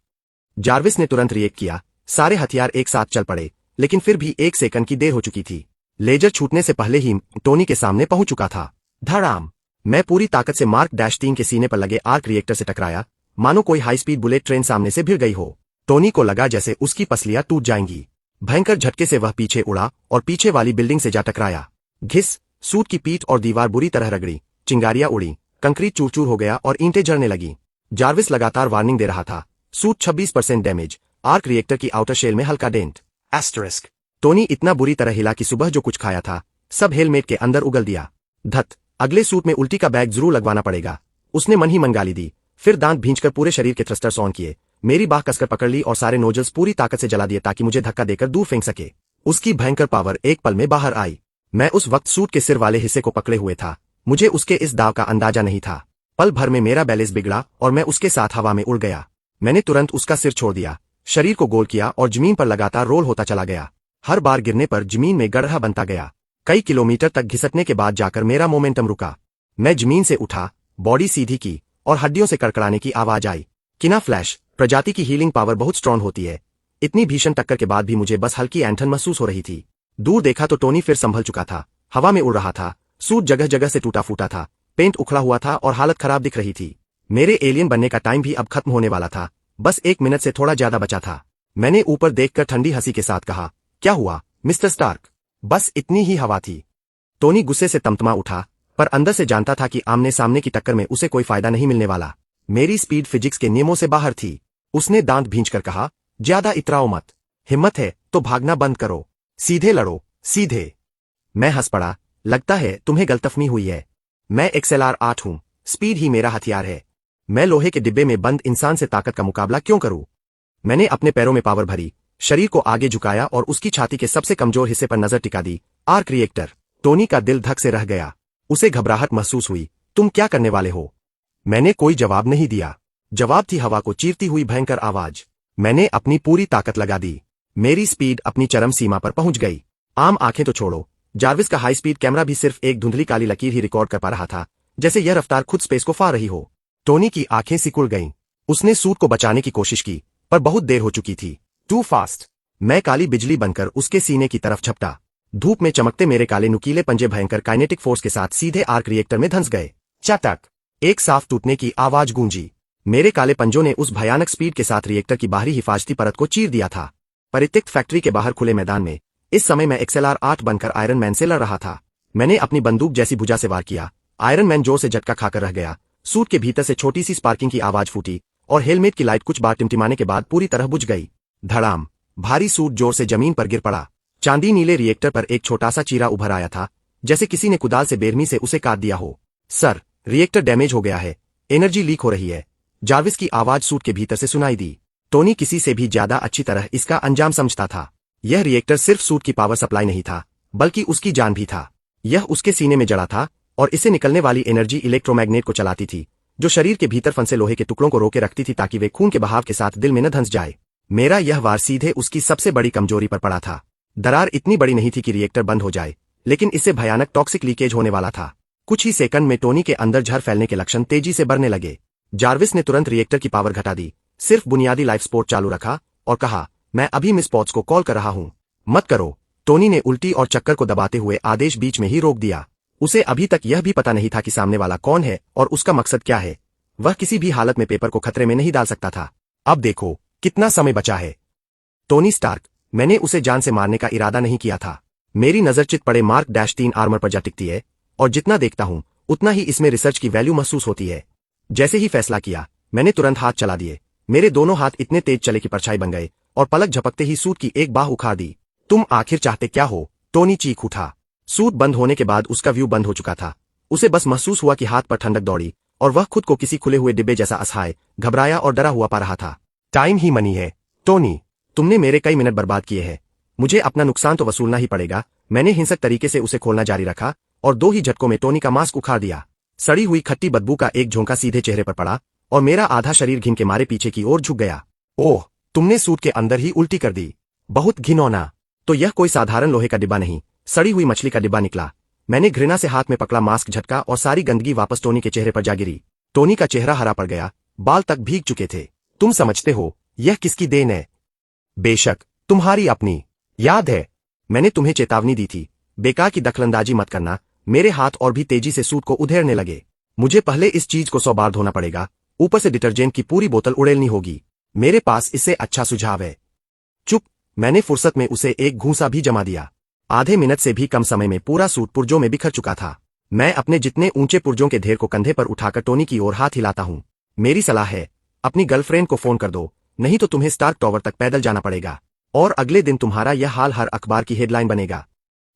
जार्विस ने तुरंत रिएक्ट किया, सारे हथियार एक साथ चल पड़े, लेकिन फिर भी 1 सेकंड की देर हो चुकी थी। लेजर छूटने से पहले ही टोनी के सामने पहुंच चुका था। धड़ाम। मैं पूरी ताकत से मार्क -3 के सीने पर लगे आर्क रिएक्टर से टकराया, मानो कोई हाई स्पीड बुलेट ट्रेन सामने से भिड़ गई हो। टोनी को लगा जैसे उसकी पसलियां टूट जाएंगी। भयंकर झटके से वह पीछे उड़ा और पीछे वाली बिल्डिंग से जा टकराया। घिस। सूट की पीठ और दीवार बुरी तरह रगड़ी, चिंगारियां उड़ी, कंक्रीट चूर चूर हो गया और ईंटें जड़ने लगी। जार्विस लगातार वार्निंग दे रहा था, सूट 26% डैमेज, आर्क रिएक्टर की आउटर शेल में हल्का डेंट। एस्टरिस्क। टोनी इतना बुरी तरह हिला कि सुबह जो कुछ खाया था सब हेलमेट के अंदर उगल दिया। धत। अगले सूट में उल्टी का बैग जरूर लगवाना पड़ेगा। उसने मन ही मन गाली दी, फिर दांत भींचकर पूरे शरीर के थ्रस्टर्स ऑन किए, मेरी बाह कसकर पकड़ ली और सारे नोजल्स पूरी ताकत से जला दिए ताकि मुझे धक्का देकर दूर फेंक सके। उसकी भयंकर पावर एक पल में बाहर आई। मैं उस वक्त सूट के सिर वाले हिस्से को पकड़े हुए था, मुझे उसके इस दाव का अंदाजा नहीं था। पल भर में मेरा बैलेंस बिगड़ा और मैं उसके साथ हवा में उड़ गया। मैंने तुरंत उसका सिर छोड़ दिया, शरीर को गोल किया और जमीन पर लगातार रोल होता चला गया। हर बार गिरने पर जमीन में गड्ढा बनता गया। कई किलोमीटर तक घिसटने के बाद जाकर मेरा मोमेंटम रुका। मैं जमीन से उठा, बॉडी सीधी की और हड्डियों से कड़कड़ाने की आवाज आई। किना फ्लैश। प्रजाति की हीलिंग पावर बहुत स्ट्रॉन्ग होती है। इतनी भीषण टक्कर के बाद भी मुझे बस हल्की ऐंठन महसूस हो रही थी। दूर देखा तो टोनी फिर संभल चुका था, हवा में उड़ रहा था, सूट जगह जगह से टूटा फूटा था, पेंट उखड़ा हुआ था और हालत खराब दिख रही थी। मेरे एलियन बनने का टाइम भी अब खत्म होने वाला था, बस 1 मिनट से थोड़ा ज्यादा बचा था। मैंने ऊपर देखकर ठंडी हंसी के साथ कहा, क्या हुआ मिस्टर स्टार्क? बस इतनी ही हवा थी। टोनी गुस्से से तमतमा उठा, पर अंदर से जानता था कि आमने सामने की टक्कर में उसे कोई फायदा नहीं मिलने वाला। मेरी स्पीड फिजिक्स के नियमों से बाहर थी। उसने दांत भींचकर कहा, ज्यादा इतराओ मत, हिम्मत है तो भागना बंद करो, सीधे लड़ो, सीधे। मैं हंस पड़ा, लगता है तुम्हें गलतफहमी हुई है। मैं XLR 8 हूं, स्पीड ही मेरा हथियार है। मैं लोहे के डिब्बे में बंद इंसान से ताकत का मुकाबला क्यों करूं? मैंने अपने पैरों में पावर भरी, शरीर को आगे झुकाया और उसकी छाती के सबसे कमजोर हिस्से पर नजर टिका दी, आर्क रिएक्टर। टोनी का दिल धक से रह गया, उसे घबराहट महसूस हुई। तुम क्या करने वाले हो? मैंने कोई जवाब नहीं दिया। जवाब थी हवा को चीरती हुई भयंकर आवाज। मैंने अपनी पूरी ताकत लगा दी। मेरी स्पीड अपनी चरम सीमा पर पहुंच गई। आम आंखें तो छोड़ो, जार्विस का हाई स्पीड कैमरा भी सिर्फ एक धुंधली काली लकीर ही रिकॉर्ड कर पा रहा था, जैसे यह रफ्तार खुद स्पेस को फा रही हो। टोनी की आंखें सिकुड़ गईं। उसने सूट को बचाने की कोशिश की, पर बहुत देर हो चुकी थी। Too fast. मैं काली बिजली बनकर उसके सीने की तरफ झपटा। धूप में चमकते मेरे काले नुकीले पंजे भयंकर काइनेटिक फोर्स के साथ सीधे आर्क रिएक्टर में धंस गए। चटक। एक साफ टूटने की आवाज गूंजी। मेरे काले पंजों ने उस भयानक स्पीड के साथ रिएक्टर की बाहरी हिफाजती परत को चीर दिया था। परित्यक्त फैक्ट्री के बाहर खुले मैदान में इस समय मैं XLR 8 बनकर आयरन मैन से लड़ रहा था। मैंने अपनी बंदूक जैसी भुजा से वार किया। आयरन मैन जोर से झटका खाकर रह गया। सूट के भीतर से छोटी सी स्पार्किंग की आवाज फूटी और हेलमेट की लाइट कुछ बार टिमटिमाने के बाद पूरी तरह बुझ गई। धड़ाम, भारी सूट जोर से जमीन पर गिर पड़ा। चांदी नीले रिएक्टर पर एक छोटा सा चीरा उभर आया था, जैसे किसी ने कुदाल से बेरहमी से उसे काट दिया हो। सर, रिएक्टर डैमेज हो गया है, एनर्जी लीक हो रही है। जार्विस की आवाज सूट के भीतर से सुनाई दी। टोनी किसी से भी ज्यादा अच्छी तरह इसका अंजाम समझता था। यह रिएक्टर सिर्फ सूट की पावर सप्लाई नहीं था, बल्कि उसकी जान भी था। यह उसके सीने में जड़ा था और इससे निकलने वाली एनर्जी इलेक्ट्रोमैग्नेट को चलाती थी, जो शरीर के भीतर फंसे लोहे के टुकड़ों को रोके रखती थी ताकि वे खून के बहाव के साथ दिल में न धंस जाए। मेरा यह वार सीधे उसकी सबसे बड़ी कमजोरी पर पड़ा था। दरार इतनी बड़ी नहीं थी कि रिएक्टर बंद हो जाए, लेकिन इससे भयानक टॉक्सिक लीकेज होने वाला था। कुछ ही सेकंड में टोनी के अंदर जहर फैलने के लक्षण तेजी से बढ़ने लगे। जार्विस ने तुरंत रिएक्टर की पावर घटा दी, सिर्फ बुनियादी लाइफ सपोर्ट चालू रखा और कहा, मैं अभी मिस पॉट्स को कॉल कर रहा हूं। मत करो। टोनी ने उल्टी और चक्कर को दबाते हुए आदेश बीच में ही रोक दिया। उसे अभी तक यह भी पता नहीं था कि सामने वाला कौन है और उसका मकसद क्या है। वह किसी भी हालत में पेपर को खतरे में नहीं डाल सकता था। अब देखो कितना समय बचा है। टोनी स्टार्क, मैंने उसे जान से मारने का इरादा नहीं किया था। मेरी नजर चित पड़े मार्क -3 आर्मर पर जा टिकती है, और जितना देखता हूं उतना ही इसमें रिसर्च की वैल्यू महसूस होती है। जैसे ही फैसला किया, मैंने तुरंत हाथ चला दिए। मेरे दोनों हाथ इतने तेज चले कि परछाई बन गए और पलक झपकते ही सूट की एक बाह उखाड़ दी। तुम आखिर चाहते क्या हो? टोनी चीख उठा। सूट बंद होने के बाद उसका व्यू बंद हो चुका था। उसे बस महसूस हुआ कि हाथ पर ठंडक दौड़ी और वह खुद को किसी खुले हुए डिब्बे जैसा असहाय, घबराया और डरा हुआ पा रहा था। टाइम ही मनी है टोनी, तुमने मेरे कई मिनट बर्बाद किए हैं। मुझे अपना नुकसान तो वसूलना ही पड़ेगा। मैंने हिंसक तरीके से उसे खोलना जारी रखा और 2 ही झटकों में टोनी का मास्क उखाड़ दिया। सड़ी हुई खट्टी बदबू का एक झोंका सीधे चेहरे पर पड़ा और मेरा आधा शरीर घिन के मारे पीछे की ओर झुक गया। ओह, तुमने सूट के अंदर ही उल्टी कर दी। बहुत घिनौना। तो यह कोई साधारण लोहे का डिब्बा नहीं, सड़ी हुई मछली का डिब्बा निकला। मैंने घृणा से हाथ में पकड़ा मास्क झटका और सारी गंदगी वापस टोनी के चेहरे पर जा गिरी। टोनी का चेहरा हरा पड़ गया, बाल तक भीग चुके थे। तुम समझते हो यह किसकी देन है? बेशक तुम्हारी अपनी। याद है मैंने तुम्हें चेतावनी दी थी, बेकार की दखलंदाजी मत करना। मेरे हाथ और भी तेजी से सूट को उधेड़ने लगे। मुझे पहले इस चीज को 100 बार धोना पड़ेगा, ऊपर से डिटर्जेंट की पूरी बोतल उड़ेलनी होगी। मेरे पास इससे अच्छा सुझाव है। चुप। मैंने फुर्सत में उसे एक घूंसा भी जमा दिया। आधे मिनट से भी कम समय में पूरा सूट पुर्जों में बिखर चुका था। मैं अपने जितने ऊंचे पुर्जों के ढेर को कंधे पर उठाकर टोनी की ओर हाथ हिलाता हूं। मेरी सलाह है, अपनी गर्लफ्रेंड को फोन कर दो, नहीं तो तुम्हें स्टार्क टावर तक पैदल जाना पड़ेगा और अगले दिन तुम्हारा यह हाल हर अखबार की हेडलाइन बनेगा।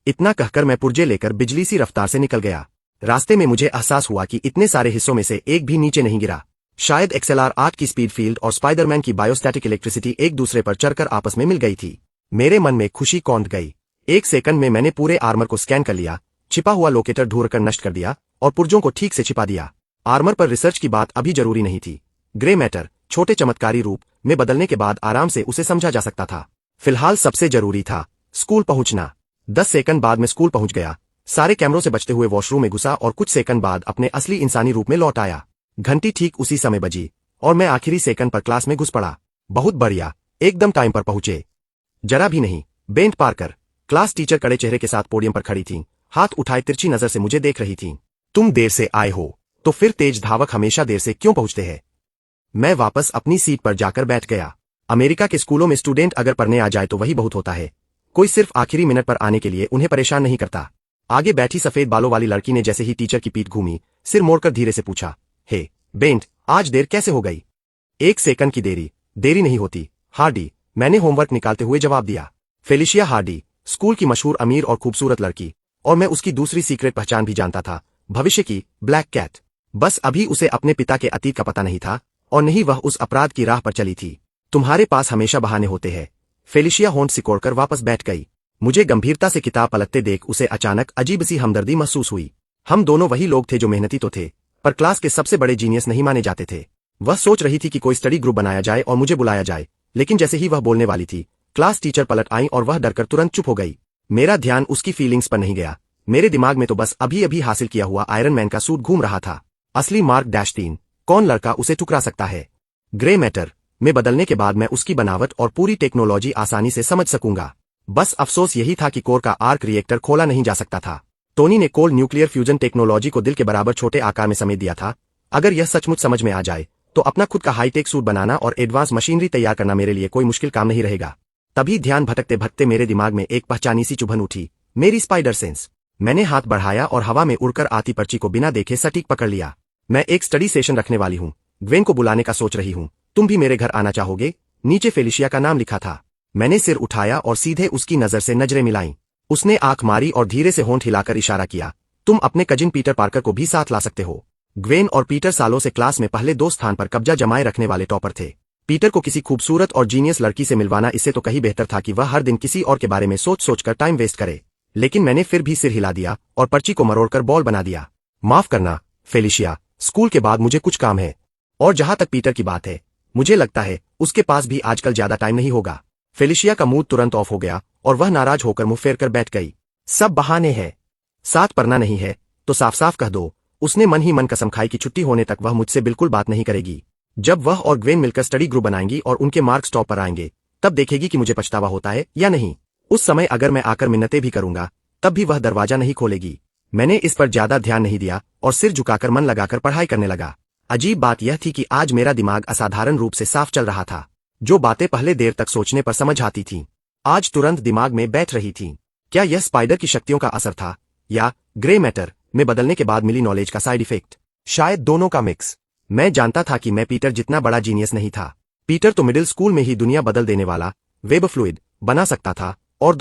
इतना कहकर मैं पुर्जे लेकर बिजली सी रफ्तार से निकल गया। रास्ते में मुझे एहसास हुआ कि इतने सारे हिस्सों में से एक भी नीचे नहीं गिरा। शायद XLR-8 की स्पीड फील्ड और स्पाइडरमैन की बायोस्टैटिक इलेक्ट्रिसिटी एक दूसरे पर चढ़कर आपस में मिल गई थी। मेरे मन में खुशी कौंध गई। 1 सेकंड में मैंने पूरे आर्मर को स्कैन कर लिया, छिपा हुआ लोकेटर ढूंढकर नष्ट कर दिया और पुर्जों को ठीक से छिपा दिया। आर्मर पर रिसर्च की बात अभी जरूरी नहीं थी। ग्रे मैटर छोटे चमत्कारी रूप में बदलने के बाद आराम से उसे समझा जा सकता था। फिलहाल सबसे जरूरी था स्कूल पहुंचना। 10 सेकंड बाद मैं स्कूल पहुंच गया, सारे कैमरों से बचते हुए वॉशरूम में घुसा और कुछ सेकंड बाद अपने असली इंसानी रूप में लौट आया। घंटी ठीक उसी समय बजी और मैं आखिरी सेकंड पर क्लास में घुस पड़ा। बहुत बढ़िया, एकदम टाइम पर पहुंचे। जरा भी नहीं। बेंट पार्कर, क्लास टीचर कड़े चेहरे के साथ पोडियम पर खड़ी थीं, हाथ उठाए तिरछी नजर से मुझे देख रही थीं। तुम देर से आए हो, तो फिर तेज धावक हमेशा देर से क्यों पहुंचते हैं? मैं वापस अपनी सीट पर जाकर बैठ गया। अमेरिका के स्कूलों में स्टूडेंट अगर पढ़ने आ जाए तो वही बहुत होता है। कोई सिर्फ आखिरी मिनट पर आने के लिए उन्हें परेशान नहीं करता। आगे बैठी सफेद बालों वाली लड़की ने जैसे ही टीचर की पीठ घूमी, सिर मोड़कर धीरे से पूछा, हे बेंट, आज देर कैसे हो गई? 1 सेकंड की देरी नहीं होती हार्डी, मैंने होमवर्क निकालते हुए जवाब दिया। फेलिशिया हार्डी, स्कूल की मशहूर अमीर और खूबसूरत लड़की, और मैं उसकी दूसरी सीक्रेट पहचान भी जानता था, भविष्य की ब्लैक कैट। बस अभी उसे अपने पिता के अतीत का पता नहीं था और नहीं वह उस अपराध की राह पर चली थी। तुम्हारे पास हमेशा बहाने होते हैं। फेलिशिया होंठ सिकोड़कर वापस बैठ गई। मुझे गंभीरता से किताब पलटते देख उसे अचानक अजीब सी हमदर्दी महसूस हुई। हम दोनों वही लोग थे जो मेहनती तो थे, पर क्लास के सबसे बड़े जीनियस नहीं माने जाते थे। वह सोच रही थी कि कोई स्टडी ग्रुप बनाया जाए और मुझे बुलाया जाए, लेकिन जैसे ही वह बोलने वाली थी, क्लास टीचर पलट आई और वह डरकर तुरंत चुप हो गई। मेरा ध्यान उसकी फीलिंग्स पर नहीं गया। मेरे दिमाग में तो बस अभी अभी हासिल किया हुआ आयरन मैन का सूट घूम रहा था। असली मार्क -3, कौन लड़का उसे ठुकरा सकता है? ग्रे मैटर में बदलने के बाद मैं उसकी बनावट और पूरी टेक्नोलॉजी आसानी से समझ सकूंगा। बस अफसोस यही था कि कोर का आर्क रिएक्टर खोला नहीं जा सकता था। टोनी ने कोल्ड न्यूक्लियर फ्यूजन टेक्नोलॉजी को दिल के बराबर छोटे आकार में समेट दिया था। अगर यह सचमुच समझ में आ जाए तो अपना खुद का हाईटेक सूट बनाना और एडवांस मशीनरी तैयार करना मेरे लिए कोई मुश्किल काम नहीं रहेगा। तभी ध्यान भटकते भटकते मेरे दिमाग में एक पहचानी सी चुभन उठी, मेरी स्पाइडर सेंस। मैंने हाथ बढ़ाया और हवा में उड़कर आती पर्ची को बिना देखे सटीक पकड़ लिया। मैं एक स्टडी सेशन रखने वाली हूँ, ग्वेन को बुलाने का सोच रही हूँ, तुम भी मेरे घर आना चाहोगे? नीचे फेलिशिया का नाम लिखा था। मैंने सिर उठाया और सीधे उसकी नजर से नजरें मिलाईं। उसने आंख मारी और धीरे से होंठ हिलाकर इशारा किया। तुम अपने कजिन पीटर पार्कर को भी साथ ला सकते हो। ग्वेन और पीटर सालों से क्लास में पहले 2 स्थान पर कब्जा जमाए रखने वाले टॉपर थे। पीटर को किसी खूबसूरत और जीनियस लड़की से मिलवाना इससे तो कहीं बेहतर था कि वह हर दिन किसी और के बारे में सोच सोचकर टाइम वेस्ट करे। लेकिन मैंने फिर भी सिर हिला दिया और पर्ची को मरोड़कर बॉल बना दिया। माफ करना फेलिशिया, स्कूल के बाद मुझे कुछ काम है। और जहां तक पीटर की बात है, मुझे लगता है उसके पास भी आजकल ज्यादा टाइम नहीं होगा। फेलिशिया का मूड तुरंत ऑफ हो गया और वह नाराज होकर मुंह फेर कर बैठ गई। सब बहाने हैं। साथ पढ़ना नहीं है तो साफ साफ कह दो। उसने मन ही मन कसम खाई कि छुट्टी होने तक वह मुझसे बिल्कुल बात नहीं करेगी। जब वह और ग्वेन मिलकर स्टडी ग्रुप बनाएंगी और उनके मार्क्स टॉप पर आएंगे, तब देखेगी कि मुझे पछतावा होता है या नहीं। उस समय अगर मैं आकर मिन्नतें भी करूंगा, तब भी वह दरवाजा नहीं खोलेगी। मैंने इस पर ज्यादा ध्यान नहीं दिया और सिर झुकाकर मन लगाकर पढ़ाई करने लगा। अजीब बात यह थी कि आज मेरा दिमाग असाधारण रूप से साफ चल रहा था। जो बातें पहले देर तक सोचने पर समझ आती थीं, आज तुरंत दिमाग में बैठ रही थीं। क्या यह स्पाइडर की शक्तियों का असर था, या ग्रे मैटर में बदलने के बाद मिली नॉलेज का साइड इफेक्ट? शायद दोनों का मिक्स। मैं जानता था कि मैं पीटर जितना बड़ा जीनियस नहीं था। पीटर तो मिडिल स्कूल में ही दुनिया बदल देने वाला वेब फ्लूइड बना सकता था, और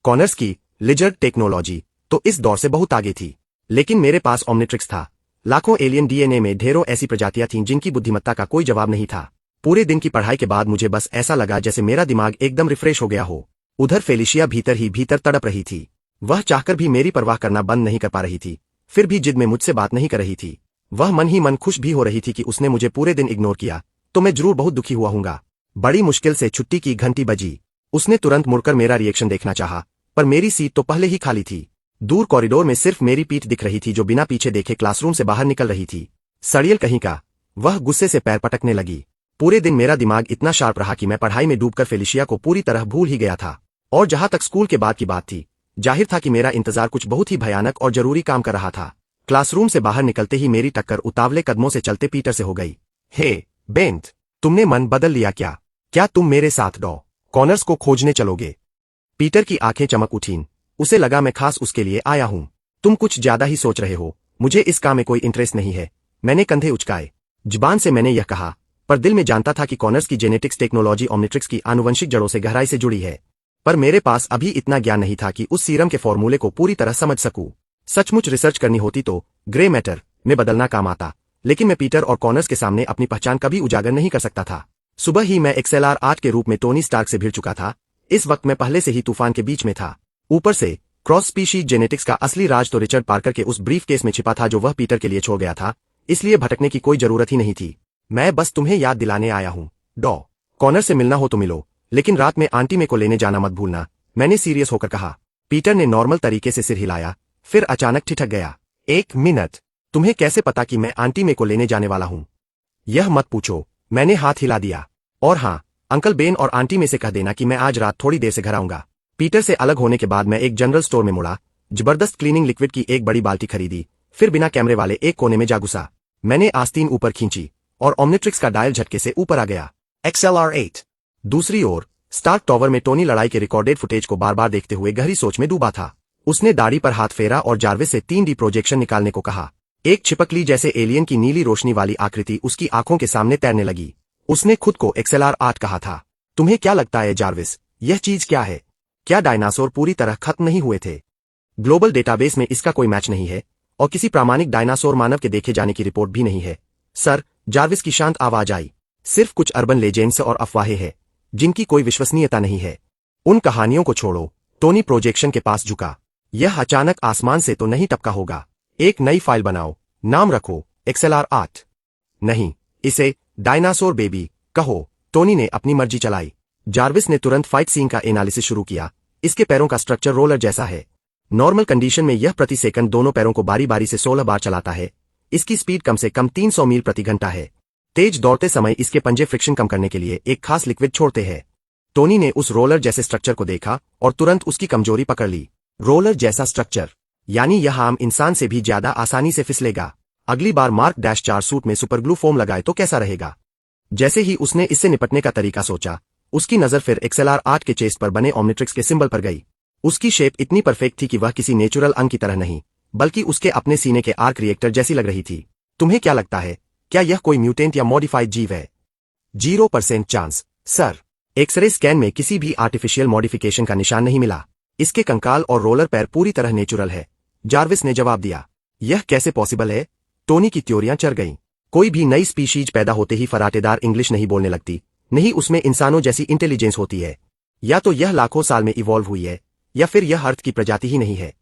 कॉर्नर्स की लिजर्ड टेक्नोलॉजी तो इस दौर से बहुत आगे थी। लेकिन मेरे पास ओमनिट्रिक्स था। लाखों एलियन डीएनए में ढेरों ऐसी प्रजातियां थीं जिनकी बुद्धिमत्ता का कोई जवाब नहीं था। पूरे दिन की पढ़ाई के बाद मुझे बस ऐसा लगा जैसे मेरा दिमाग एकदम रिफ्रेश हो गया हो। उधर फेलिशिया भीतर ही भीतर तड़प रही थी। वह चाहकर भी मेरी परवाह करना बंद नहीं कर पा रही थी, फिर भी जिद में मुझसे बात नहीं कर रही थी। वह मन ही मन खुश भी हो रही थी कि उसने मुझे पूरे दिन इग्नोर किया तो मैं जरूर बहुत दुखी हुआ हूंगा। बड़ी मुश्किल से छुट्टी की घंटी बजी। उसने तुरंत मुड़कर मेरा रिएक्शन देखना चाहा, पर मेरी सीट तो पहले ही खाली थी। दूर कॉरिडोर में सिर्फ मेरी पीठ दिख रही थी जो बिना पीछे देखे क्लासरूम से बाहर निकल रही थी। सड़ियल कहीं का। वह गुस्से से पैर पटकने लगी। पूरे दिन मेरा दिमाग इतना शार्प रहा कि मैं पढ़ाई में डूबकर फेलिशिया को पूरी तरह भूल ही गया था। और जहां तक स्कूल के बाद की बात थी, जाहिर था कि मेरा इंतजार कुछ बहुत ही भयानक और जरूरी काम कर रहा था। क्लासरूम से बाहर निकलते ही मेरी टक्कर उतावले कदमों से चलते पीटर से हो गई। हे बेंट, तुमने मन बदल लिया क्या? क्या तुम मेरे साथ कॉर्नर्स को खोजने चलोगे? पीटर की आंखें चमक उठीं। उसे लगा मैं खास उसके लिए आया हूं। तुम कुछ ज्यादा ही सोच रहे हो। मुझे इस काम में कोई इंटरेस्ट नहीं है। मैंने कंधे उचकाए। जुबान से मैंने यह कहा, पर दिल में जानता था कि कॉर्नर्स की जेनेटिक्स टेक्नोलॉजी ओमनिट्रिक्स की आनुवंशिक जड़ों से गहराई से जुड़ी है। पर मेरे पास अभी इतना ज्ञान नहीं था कि उस सीरम के फॉर्मूले को पूरी तरह समझ सकूं। सचमुच रिसर्च करनी होती तो ग्रे मैटर में बदलना काम आता, लेकिन मैं पीटर और कॉर्नर्स के सामने अपनी पहचान कभी उजागर नहीं कर सकता था। सुबह ही मैं XLR 8 के रूप में टोनी स्टार्क से भिड़ चुका था। इस वक्त मैं पहले से ही तूफान के बीच में था। ऊपर से क्रॉस स्पीशीज जेनेटिक्स का असली राज तो रिचर्ड पार्कर के उस ब्रीफ केस में छिपा था जो वह पीटर के लिए छोड़ गया था, इसलिए भटकने की कोई जरूरत ही नहीं थी। मैं बस तुम्हें याद दिलाने आया हूँ। कॉर्नर से मिलना हो तो मिलो, लेकिन रात में आंटी में को लेने जाना मत भूलना, मैंने सीरियस होकर कहा। पीटर ने नॉर्मल तरीके से सिर हिलाया, फिर अचानक ठिठक गया। 1 मिनट, तुम्हें कैसे पता कि मैं आंटी में को लेने जाने वाला हूं? यह मत पूछो, मैंने हाथ हिला दिया। और हाँ, अंकल बेन और आंटी में से कह देना कि मैं आज रात थोड़ी देर से घर आऊंगा। पीटर से अलग होने के बाद मैं एक जनरल स्टोर में मुड़ा, जबरदस्त क्लीनिंग लिक्विड की एक बड़ी बाल्टी खरीदी, फिर बिना कैमरे वाले एक कोने में जा घुसा। मैंने आस्तीन ऊपर खींची और ओमनिट्रिक्स का डायल झटके से ऊपर आ गया। XLR 8। दूसरी ओर स्टार्क टॉवर में टोनी लड़ाई के रिकॉर्डेड फुटेज को बार बार देखते हुए गहरी सोच में डूबा था। उसने दाढ़ी पर हाथ फेरा और जार्विस से 3D प्रोजेक्शन निकालने को कहा। एक छिपकली जैसे एलियन की नीली रोशनी वाली आकृति उसकी आंखों के सामने तैरने लगी। उसने खुद को XLR 8 कहा था। तुम्हें क्या लगता है जार्विस, यह चीज क्या है? क्या डायनासोर पूरी तरह खत्म नहीं हुए थे? ग्लोबल डेटाबेस में इसका कोई मैच नहीं है, और किसी प्रामाणिक डायनासोर मानव के देखे जाने की रिपोर्ट भी नहीं है। सर, जार्विस की शांत आवाज आई। सिर्फ कुछ अर्बन लेजेंड्स और अफवाहें हैं, जिनकी कोई विश्वसनीयता नहीं है। उन कहानियों को छोड़ो। टोनी प्रोजेक्शन के पास झुका। यह अचानक आसमान से तो नहीं टपका होगा। एक नई फाइल बनाओ, नाम रखो XLR 8। नहीं, इसे डायनासोर बेबी कहो। टोनी ने अपनी मर्जी चलाई। जार्विस ने तुरंत फाइट सीन का एनालिसिस शुरू किया। इसके पैरों का स्ट्रक्चर रोलर जैसा है। नॉर्मल कंडीशन में यह प्रति सेकंड दोनों पैरों को बारी बारी से 16 बार चलाता है। इसकी स्पीड कम से कम 300 मील प्रति घंटा है। तेज दौड़ते समय इसके पंजे फ्रिक्शन कम करने के लिए एक खास लिक्विड छोड़ते हैं। टोनी ने उस रोलर जैसे स्ट्रक्चर को देखा और तुरंत उसकी कमजोरी पकड़ ली। रोलर जैसा स्ट्रक्चर, यानी यह आम इंसान से भी ज्यादा आसानी से फिसलेगा। अगली बार मार्क -4 सूट में सुपरग्लू फोम लगाए तो कैसा रहेगा? जैसे ही उसने इससे निपटने का तरीका सोचा, उसकी नजर फिर XLR 8 के चेस्ट पर बने ओमनिट्रिक्स के सिंबल पर गई। उसकी शेप इतनी परफेक्ट थी कि वह किसी नेचुरल अंग की तरह नहीं, बल्कि उसके अपने सीने के आर्क रिएक्टर जैसी लग रही थी। तुम्हें क्या लगता है, क्या यह कोई म्यूटेंट या मॉडिफाइड जीव है? 0% चांस सर। एक्सरे स्कैन में किसी भी आर्टिफिशियल मॉडिफिकेशन का निशान नहीं मिला। इसके कंकाल और रोलर पैर पूरी तरह नेचुरल है। जार्विस ने जवाब दिया। यह कैसे पॉसिबल है? टोनी की त्योरियां चढ़ गईं। कोई भी नई स्पीशीज पैदा होते ही फराटेदार इंग्लिश नहीं बोलने लगती, नहीं उसमें इंसानों जैसी इंटेलिजेंस होती है। या तो यह लाखों साल में इवॉल्व हुई है, या फिर यह अर्थ की प्रजाति ही नहीं है।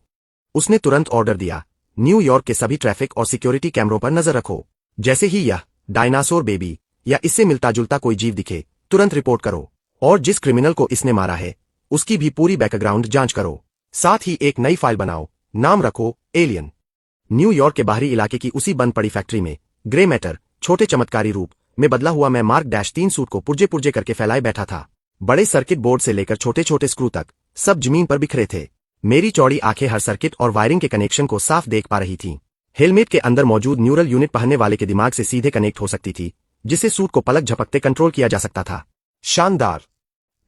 उसने तुरंत ऑर्डर दिया, न्यूयॉर्क के सभी ट्रैफिक और सिक्योरिटी कैमरों पर नजर रखो। जैसे ही यह डायनासोर बेबी या इससे मिलता जुलता कोई जीव दिखे, तुरंत रिपोर्ट करो। और जिस क्रिमिनल को इसने मारा है, उसकी भी पूरी बैकग्राउंड जांच करो। साथ ही एक नई फाइल बनाओ, नाम रखो एलियन। न्यूयॉर्क के बाहरी इलाके की उसी बंद पड़ी फैक्ट्री में ग्रे मैटर छोटे चमत्कारी रूप में बदला हुआ मैं मार्क -3 सूट को पुर्जे पुर्जे करके फैलाए बैठा था। बड़े सर्किट बोर्ड से लेकर छोटे छोटे स्क्रू तक सब जमीन पर बिखरे थे। मेरी चौड़ी आंखें हर सर्किट और वायरिंग के कनेक्शन को साफ देख पा रही थीं। हेलमेट के अंदर मौजूद न्यूरल यूनिट पहनने वाले के दिमाग से सीधे कनेक्ट हो सकती थी, जिसे सूट को पलक झपकते कंट्रोल किया जा सकता था। शानदार।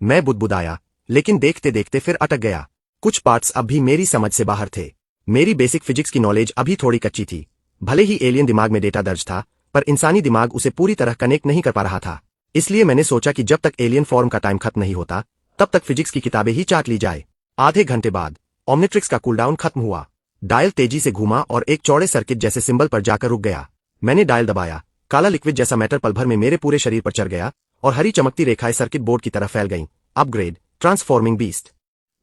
मैं बुदबुदाया, लेकिन देखते देखते फिर अटक गया। कुछ पार्ट्स अब भी मेरी समझ से बाहर थे। मेरी बेसिक फिजिक्स की नॉलेज अभी थोड़ी कच्ची थी। भले ही एलियन दिमाग में डेटा दर्ज था, पर इंसानी दिमाग उसे पूरी तरह कनेक्ट नहीं कर पा रहा था। इसलिए मैंने सोचा कि जब तक एलियन फॉर्म का टाइम खत्म नहीं होता, तब तक फिजिक्स की किताबें ही चाट ली जाए। आधे घंटे बाद ओमनिट्रिक्स का कूलडाउन खत्म हुआ। डायल तेजी से घूमा और एक चौड़े सर्किट जैसे सिंबल पर जाकर रुक गया। मैंने डायल दबाया, काला लिक्विड जैसा मैटर पल भर में मेरे पूरे शरीर पर चढ़ गया और हरी चमकती रेखाएं सर्किट बोर्ड की तरफ फैल गईं। Upgrade, transforming beast.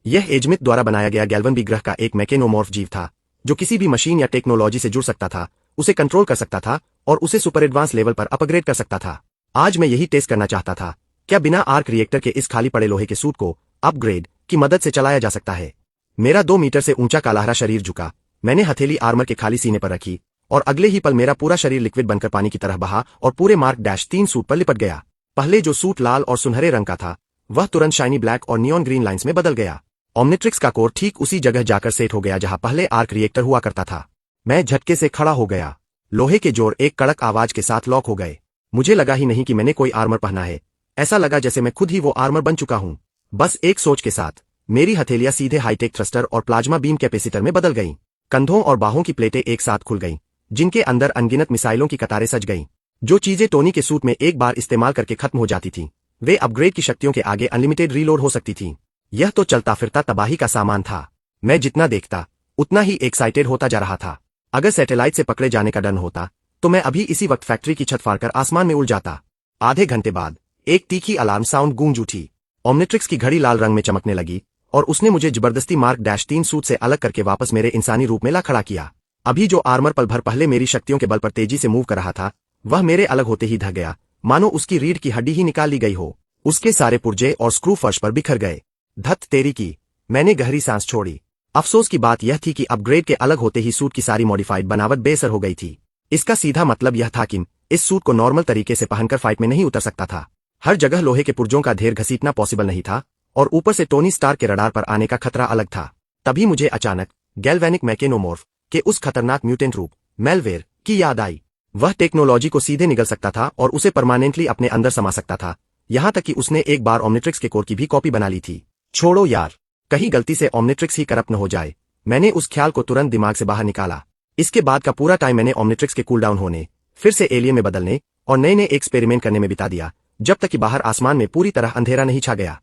यह एजमिथ द्वारा बनाया गया गैल्वन बी ग्रह का एक मैकेनोमॉर्फ जीव था, जो किसी भी मशीन या टेक्नोलॉजी से जुड़ सकता था, उसे कंट्रोल कर सकता था और उसे सुपर एडवांस लेवल पर अपग्रेड कर सकता था। आज मैं यही टेस्ट करना चाहता था, क्या बिना आर्क रिएक्टर के इस खाली पड़े लोहे के सूट को अपग्रेड की मदद से चलाया जा सकता है। मेरा 2 मीटर से ऊंचा कालाहरा शरीर झुका। मैंने हथेली आर्मर के खाली सीने पर रखी और अगले ही पल मेरा पूरा शरीर लिक्विड बनकर पानी की तरह बहा और पूरे मार्क -3 सूट पर लिपट गया। पहले जो सूट लाल और सुनहरे रंग का था, वह तुरंत शाइनी ब्लैक और नियॉन ग्रीन लाइंस में बदल गया। ओमनिट्रिक्स का कोर ठीक उसी जगह जाकर सेट हो गया जहां पहले आर्क रिएक्टर हुआ करता था। मैं झटके से खड़ा हो गया। लोहे के जोड़ एक कड़क आवाज के साथ लॉक हो गए। मुझे लगा ही नहीं कि मैंने कोई आर्मर पहना है। ऐसा लगा जैसे मैं खुद ही वो आर्मर बन चुका हूं। बस एक सोच के साथ मेरी हथेलियां सीधे हाईटेक थ्रस्टर और प्लाज्मा बीम कैपेसिटर में बदल गईं। कंधों और बाहों की प्लेटें एक साथ खुल गईं, जिनके अंदर अनगिनत मिसाइलों की कतारें सज गईं। जो चीजें टोनी के सूट में एक बार इस्तेमाल करके खत्म हो जाती थीं, वे अपग्रेड की शक्तियों के आगे अनलिमिटेड रीलोड हो सकती थीं। यह तो चलता फिरता तबाही का सामान था। मैं जितना देखता, उतना ही एक्साइटेड होता जा रहा था। अगर सैटेलाइट से पकड़े जाने का डर होता, तो मैं अभी इसी वक्त फैक्ट्री की छत फाड़कर आसमान में उड़ जाता। आधे घंटे बाद एक तीखी अलार्म साउंड गूंज उठी। ओमनिट्रिक्स की घड़ी लाल रंग में चमकने लगी और उसने मुझे जबरदस्ती मार्क -3 सूट से अलग करके वापस मेरे इंसानी रूप में ला खड़ा किया। अभी जो आर्मर पल भर पहले मेरी शक्तियों के बल पर तेजी से मूव कर रहा था, वह मेरे अलग होते ही ढह गया, मानो उसकी रीढ़ की हड्डी ही निकाल ली गई हो। उसके सारे पुर्जे और स्क्रू फर्श पर बिखर गए। धत तेरी की। मैंने गहरी सांस छोड़ी। अफसोस की बात यह थी कि अपग्रेड के अलग होते ही सूट की सारी मॉडिफाइड बनावट बेअसर हो गई थी। इसका सीधा मतलब यह था कि इस सूट को नॉर्मल तरीके से पहनकर फाइट में नहीं उतर सकता था। हर जगह लोहे के पुर्जों का ढेर घसीटना पॉसिबल नहीं था और ऊपर से टोनी स्टार के रडार पर आने का खतरा अलग था। तभी मुझे अचानक गैल्वेनिक मैकेनोमॉर्फ के उस खतरनाक म्यूटेंट रूप मेलवेयर की याद आई। वह टेक्नोलॉजी को सीधे निगल सकता था और उसे परमानेंटली अपने अंदर समा सकता था, यहां तक कि उसने एक बार ओमनिट्रिक्स के कोर की भी कॉपी बना ली थी। छोड़ो यार, कहीं गलती से ओमनिट्रिक्स ही करप्ट न हो जाए। मैंने उस ख्याल को तुरंत दिमाग से बाहर निकाला। इसके बाद का पूरा टाइम मैंने ओमनिट्रिक्स के कूलडाउन होने, फिर से एलियन में बदलने और नए नए एक्सपेरिमेंट करने में बिता दिया, जब तक कि बाहर आसमान में पूरी तरह अंधेरा नहीं छा गया।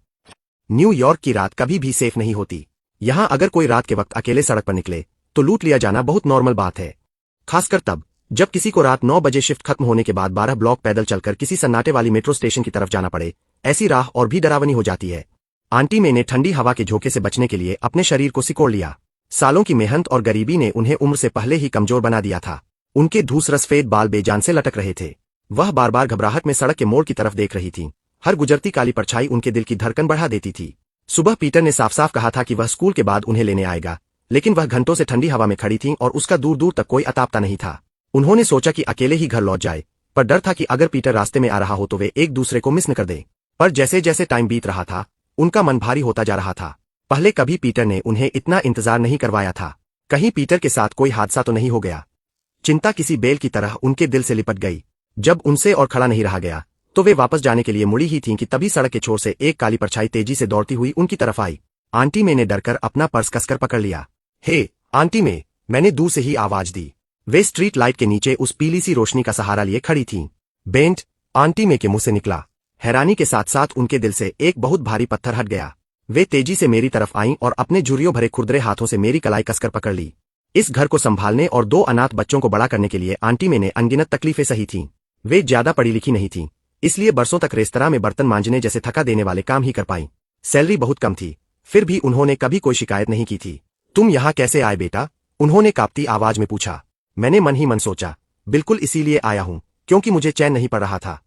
न्यूयॉर्क की रात कभी भी सेफ नहीं होती। यहां अगर कोई रात के वक्त अकेले सड़क पर निकले, तो लूट लिया जाना बहुत नॉर्मल बात है। खासकर तब, जब किसी को रात 9 बजे शिफ्ट खत्म होने के बाद 12 ब्लॉक पैदल चलकर किसी सन्नाटे वाली मेट्रो स्टेशन की तरफ जाना पड़े। ऐसी राह और भी डरावनी हो जाती है। आंटी मे ने ठंडी हवा के झोंके से बचने के लिए अपने शरीर को सिकोड़ लिया। सालों की मेहनत और गरीबी ने उन्हें उम्र से पहले ही कमजोर बना दिया था। उनके धूसर सफेद बाल बेजान से लटक रहे थे। वह बार बार घबराहट में सड़क के मोड़ की तरफ देख रही थीं। हर गुजरती काली परछाई उनके दिल की धड़कन बढ़ा देती थी। सुबह पीटर ने साफ साफ कहा था कि वह स्कूल के बाद उन्हें लेने आएगा, लेकिन वह घंटों से ठंडी हवा में खड़ी थीं और उसका दूर दूर तक कोई अतापता नहीं था। उन्होंने सोचा कि अकेले ही घर लौट जाए, पर डर था कि अगर पीटर रास्ते में आ रहा हो तो वे एक दूसरे को मिस न कर दें। पर जैसे जैसे टाइम बीत रहा था, उनका मन भारी होता जा रहा था। पहले कभी पीटर ने उन्हें इतना इंतजार नहीं करवाया था। कहीं पीटर के साथ कोई हादसा तो नहीं हो गया। चिंता किसी बेल की तरह उनके दिल से लिपट गई। जब उनसे और खड़ा नहीं रहा गया, तो वे वापस जाने के लिए मुड़ी ही थीं कि तभी सड़क के छोर से एक काली परछाई तेजी से दौड़ती हुई उनकी तरफ आई। आंटी मे ने डरकर अपना पर्स कसकर पकड़ लिया। हे आंटी मे, मैंने दूर से ही आवाज दी। वे स्ट्रीट लाइट के नीचे उस पीली सी रोशनी का सहारा लिए खड़ी थीं। बेंट, आंटी मे के मुंह से निकला। हैरानी के साथ साथ उनके दिल से एक बहुत भारी पत्थर हट गया। वे तेजी से मेरी तरफ आईं और अपने झुर्रियों भरे खुरदरे हाथों से मेरी कलाई कसकर पकड़ ली। इस घर को संभालने और 2 अनाथ बच्चों को बड़ा करने के लिए आंटी मैंने अनगिनत तकलीफें सही थीं। वे ज्यादा पढ़ी लिखी नहीं थीं, इसलिए बरसों तक रेस्तरां में बर्तन मांजने जैसे थका देने वाले काम ही कर पाईं। सैलरी बहुत कम थी, फिर भी उन्होंने कभी कोई शिकायत नहीं की थी। तुम यहाँ कैसे आए बेटा? उन्होंने कांपती आवाज में पूछा। मैंने मन ही मन सोचा, बिल्कुल इसीलिए आया हूँ क्योंकि मुझे चैन नहीं पड़ रहा था।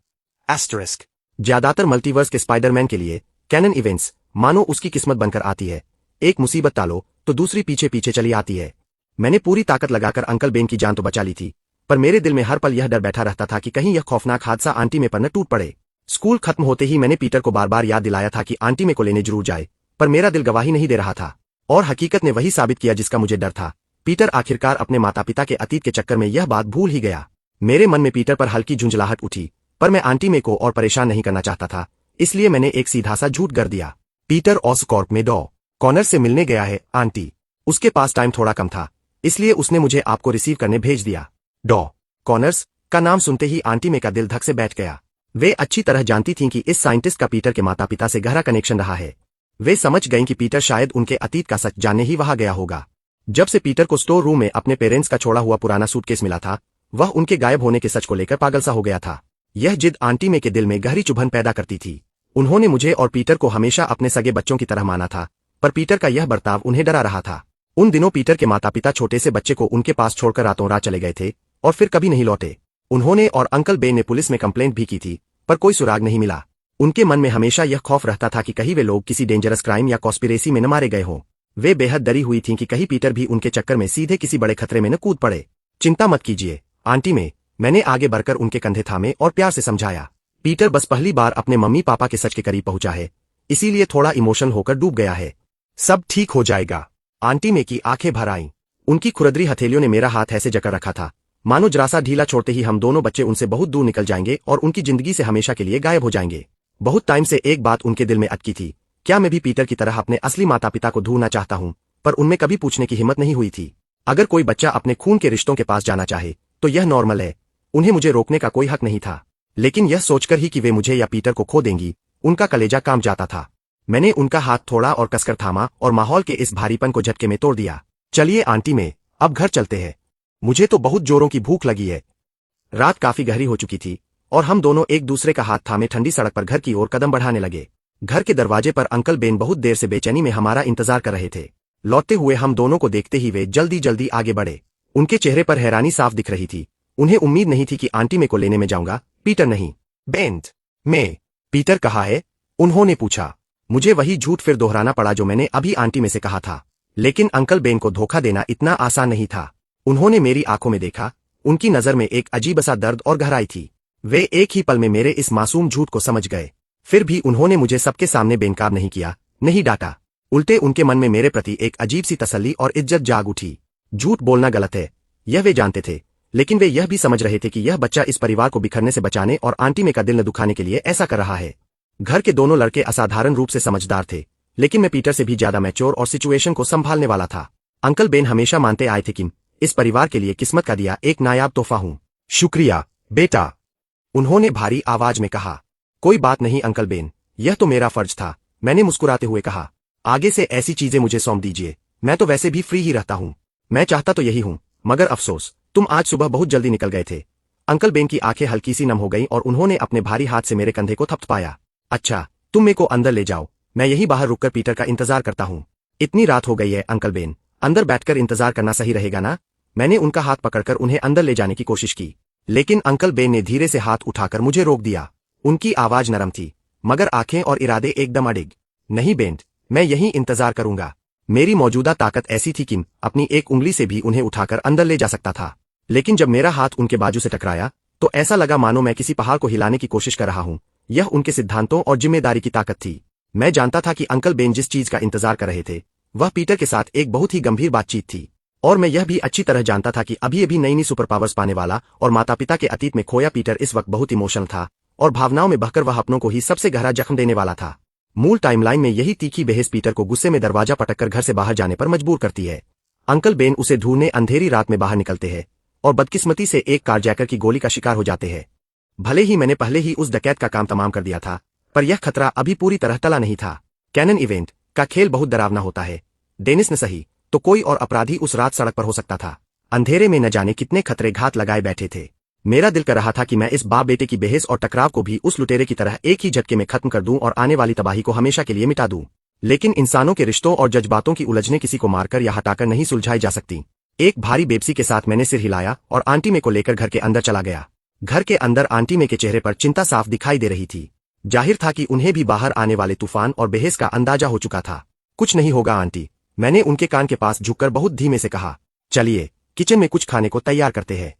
एस्टरिस्क। ज्यादातर मल्टीवर्स के स्पाइडरमैन के लिए कैनन इवेंट्स मानो उसकी किस्मत बनकर आती है। एक मुसीबत टालो तो दूसरी पीछे पीछे चली आती है। मैंने पूरी ताकत लगाकर अंकल बेन की जान तो बचा ली थी, पर मेरे दिल में हर पल यह डर बैठा रहता था कि कहीं यह खौफनाक हादसा आंटी में पर न टूट पड़े। स्कूल खत्म होते ही मैंने पीटर को बार बार याद दिलाया था कि आंटी में को लेने जरूर जाए, पर मेरा दिल गवाही नहीं दे रहा था। और हकीकत ने वही साबित किया जिसका मुझे डर था। पीटर आखिरकार अपने माता पिता के अतीत के चक्कर में यह बात भूल ही गया। मेरे मन में पीटर पर हल्की झुंझलाहट उठी, पर मैं आंटी में को और परेशान नहीं करना चाहता था, इसलिए मैंने एक सीधा सा झूठ कर दिया। पीटर ऑसकॉर्प में डॉ कॉनर से मिलने गया है आंटी। उसके पास टाइम थोड़ा कम था, इसलिए उसने मुझे आपको रिसीव करने भेज दिया। डॉ कॉनर्स का नाम सुनते ही आंटी में का दिल धक से बैठ गया। वे अच्छी तरह जानती थीं कि इस साइंटिस्ट का पीटर के माता पिता से गहरा कनेक्शन रहा है। वे समझ गईं कि पीटर शायद उनके अतीत का सच जानने ही वहां गया होगा। जब से पीटर को स्टोर रूम में अपने पेरेंट्स का छोड़ा हुआ पुराना सूटकेस मिला था, वह उनके गायब होने के सच को लेकर पागल सा हो गया था। यह जिद आंटी में के दिल में गहरी चुभन पैदा करती थी। उन्होंने मुझे और पीटर को हमेशा अपने सगे बच्चों की तरह माना था, पर पीटर का यह बर्ताव उन्हें डरा रहा था। उन दिनों पीटर के माता पिता छोटे से बच्चे को उनके पास छोड़कर रातों रात चले गए थे और फिर कभी नहीं लौटे। उन्होंने और अंकल बेन ने पुलिस में कंप्लेंट भी की थी, पर कोई सुराग नहीं मिला। उनके मन में हमेशा यह खौफ रहता था कि कहीं वे लोग किसी डेंजरस क्राइम या कॉन्स्पिरेसी में न मारे गए हों। वे बेहद डरी हुई थीं कि कहीं पीटर भी उनके चक्कर में सीधे किसी बड़े खतरे में न कूद पड़े। चिंता मत कीजिए आंटी में, मैंने आगे बढ़कर उनके कंधे थामे और प्यार से समझाया। पीटर बस पहली बार अपने मम्मी पापा के सच के करीब पहुंचा है, इसीलिए थोड़ा इमोशनल होकर डूब गया है। सब ठीक हो जाएगा। आंटी में की आंखें भर आईं। उनकी खुरदरी हथेलियों ने मेरा हाथ ऐसे जकड़ रखा था मानो जरा सा ढीला छोड़ते ही हम दोनों बच्चे उनसे बहुत दूर निकल जाएंगे और उनकी जिंदगी से हमेशा के लिए गायब हो जाएंगे। बहुत टाइम से एक बात उनके दिल में अटकी थी, क्या मैं भी पीटर की तरह अपने असली माता पिता को ढूंढना चाहता हूं, पर उनमें कभी पूछने की हिम्मत नहीं हुई थी। अगर कोई बच्चा अपने खून के रिश्तों के पास जाना चाहे तो यह नॉर्मल है, उन्हें मुझे रोकने का कोई हक नहीं था। लेकिन यह सोचकर ही कि वे मुझे या पीटर को खो देंगी, उनका कलेजा कांप जाता था। मैंने उनका हाथ थोड़ा और कसकर थामा और माहौल के इस भारीपन को झटके में तोड़ दिया। चलिए आंटी में, अब घर चलते हैं। मुझे तो बहुत जोरों की भूख लगी है। रात काफी गहरी हो चुकी थी और हम दोनों एक दूसरे का हाथ थामे ठंडी सड़क पर घर की ओर कदम बढ़ाने लगे। घर के दरवाजे पर अंकल बेन बहुत देर से बेचैनी में हमारा इंतजार कर रहे थे। लौटते हुए हम दोनों को देखते ही वे जल्दी जल्दी आगे बढ़े। उनके चेहरे पर हैरानी साफ दिख रही थी। उन्हें उम्मीद नहीं थी कि आंटी में को लेने में जाऊंगा, पीटर नहीं। बेंट में पीटर कहाँ है? उन्होंने पूछा। मुझे वही झूठ फिर दोहराना पड़ा जो मैंने अभी आंटी में से कहा था, लेकिन अंकल बेन को धोखा देना इतना आसान नहीं था। उन्होंने मेरी आंखों में देखा, उनकी नजर में एक अजीब सा दर्द और गहराई थी। वे एक ही पल में मेरे इस मासूम झूठ को समझ गए। फिर भी उन्होंने मुझे सबके सामने बेनकाब नहीं किया, नहीं डांटा। उल्टे उनके मन में मेरे प्रति एक अजीब सी तसल्ली और इज्जत जाग उठी। झूठ बोलना गलत है, यह वे जानते थे, लेकिन वे यह भी समझ रहे थे कि यह बच्चा इस परिवार को बिखरने से बचाने और आंटी में का दिल न दुखाने के लिए ऐसा कर रहा है। घर के दोनों लड़के असाधारण रूप से समझदार थे, लेकिन मैं पीटर से भी ज्यादा मैच्योर और सिचुएशन को संभालने वाला था। अंकल बेन हमेशा मानते आए थे कि इस परिवार के लिए किस्मत का दिया एक नायाब तोहफा हूं। शुक्रिया बेटा, उन्होंने भारी आवाज में कहा। कोई बात नहीं अंकल बेन, यह तो मेरा फर्ज था, मैंने मुस्कुराते हुए कहा। आगे से ऐसी चीजें मुझे सौंप दीजिए, मैं तो वैसे भी फ्री ही रहता हूं। मैं चाहता तो यही हूं, मगर अफसोस तुम आज सुबह बहुत जल्दी निकल गए थे। अंकल बेन की आंखें हल्की सी नम हो गईं और उन्होंने अपने भारी हाथ से मेरे कंधे को थपथपाया। अच्छा, तुम मेरे को अंदर ले जाओ, मैं यही बाहर रुककर पीटर का इंतजार करता हूं। इतनी रात हो गई है अंकल बेन, अंदर बैठकर इंतजार करना सही रहेगा ना? मैंने उनका हाथ पकड़कर उन्हें अंदर ले जाने की कोशिश की, लेकिन अंकल बेन ने धीरे से हाथ उठाकर मुझे रोक दिया। उनकी आवाज नरम थी, मगर आंखें और इरादे एकदम अडिग। नहीं बेंट, मैं यहीं इंतजार करूंगा। मेरी मौजूदा ताकत ऐसी थी कि अपनी एक उंगली से भी उन्हें उठाकर अंदर ले जा सकता था, लेकिन जब मेरा हाथ उनके बाजू से टकराया तो ऐसा लगा मानो मैं किसी पहाड़ को हिलाने की कोशिश कर रहा हूं। यह उनके सिद्धांतों और जिम्मेदारी की ताकत थी। मैं जानता था कि अंकल बेन जिस चीज का इंतजार कर रहे थे वह पीटर के साथ एक बहुत ही गंभीर बातचीत थी, और मैं यह भी अच्छी तरह जानता था कि अभी अभी नई नई सुपर पावर्स पाने वाला और माता पिता के अतीत में खोया पीटर इस वक्त बहुत इमोशनल था और भावनाओं में बहकर वह अपनों को ही सबसे गहरा जख्म देने वाला था। मूल टाइमलाइन में यही तीखी बहस पीटर को गुस्से में दरवाजा पटककर घर से बाहर जाने पर मजबूर करती है। अंकल बेन उसे ढूंढने अंधेरी रात में बाहर निकलते हैं और बदकिस्मती से एक कारजैकर की गोली का शिकार हो जाते हैं। भले ही मैंने पहले ही उस डकैत का काम तमाम कर दिया था, पर यह खतरा अभी पूरी तरह टला नहीं था। कैनन इवेंट का खेल बहुत डरावना होता है। डेनिस ने सही तो कोई और अपराधी उस रात सड़क पर हो सकता था। अंधेरे में न जाने कितने खतरे घात लगाए बैठे थे। मेरा दिल कर रहा था कि मैं इस बाप बेटे की बहस और टकराव को भी उस लुटेरे की तरह एक ही झटके में खत्म कर दूं और आने वाली तबाही को हमेशा के लिए मिटा दूं। लेकिन इंसानों के रिश्तों और जज्बातों की उलझने किसी को मारकर या हटाकर नहीं सुलझाई जा सकती। एक भारी बेबसी के साथ मैंने सिर हिलाया और आंटी में को लेकर घर के अंदर चला गया। घर के अंदर आंटी में के चेहरे पर चिंता साफ दिखाई दे रही थी। जाहिर था कि उन्हें भी बाहर आने वाले तूफान और बहस का अंदाजा हो चुका था। कुछ नहीं होगा आंटी, मैंने उनके कान के पास झुककर बहुत धीमे से कहा। चलिए किचन में कुछ खाने को तैयार करते हैं।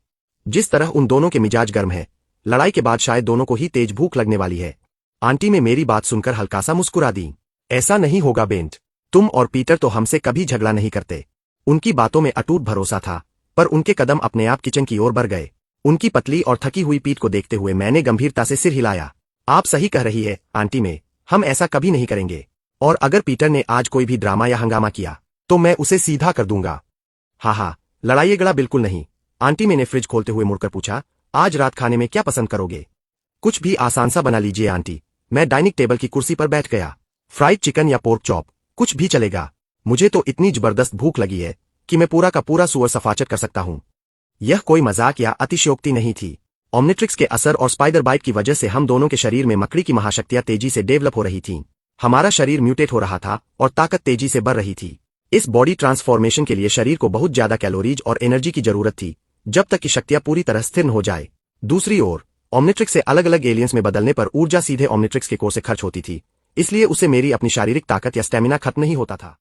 जिस तरह उन दोनों के मिजाज गर्म है, लड़ाई के बाद शायद दोनों को ही तेज भूख लगने वाली है। आंटी में मेरी बात सुनकर हल्का सा मुस्कुरा दी। ऐसा नहीं होगा बेंट, तुम और पीटर तो हमसे कभी झगड़ा नहीं करते। उनकी बातों में अटूट भरोसा था, पर उनके कदम अपने आप किचन की ओर बढ़ गए। उनकी पतली और थकी हुई पीठ को देखते हुए मैंने गंभीरता से सिर हिलाया। आप सही कह रही है आंटी में, हम ऐसा कभी नहीं करेंगे। और अगर पीटर ने आज कोई भी ड्रामा या हंगामा किया तो मैं उसे सीधा कर दूंगा। हाँ, लड़ाइएगा बिल्कुल नहीं। आंटी मैंने फ्रिज खोलते हुए मुड़कर पूछा, आज रात खाने में क्या पसंद करोगे? कुछ भी आसान सा बना लीजिए आंटी। मैं डाइनिंग टेबल की कुर्सी पर बैठ गया। फ्राइड चिकन या पोर्क चॉप, कुछ भी चलेगा। मुझे तो इतनी जबरदस्त भूख लगी है कि मैं पूरा का पूरा सुअर सफाचट कर सकता हूँ। यह कोई मजाक या अतिशयोक्ति नहीं थी। ओमनिट्रिक्स के असर और स्पाइडर बाइट की वजह से हम दोनों के शरीर में मकड़ी की महाशक्तियां तेजी से डेवलप हो रही थीं। हमारा शरीर म्यूटेट हो रहा था और ताकत तेजी से बढ़ रही थी। इस बॉडी ट्रांसफॉर्मेशन के लिए शरीर को बहुत ज्यादा कैलोरीज और एनर्जी की जरूरत थी, जब तक कि शक्तियां पूरी तरह स्थिर हो जाए। दूसरी ओर ओमनिट्रिक्स से अलग अलग एलियंस में बदलने पर ऊर्जा सीधे ओमनिट्रिक्स के कोर से खर्च होती थी, इसलिए उसे मेरी अपनी शारीरिक ताकत या स्टेमिना खत्म नहीं होता था।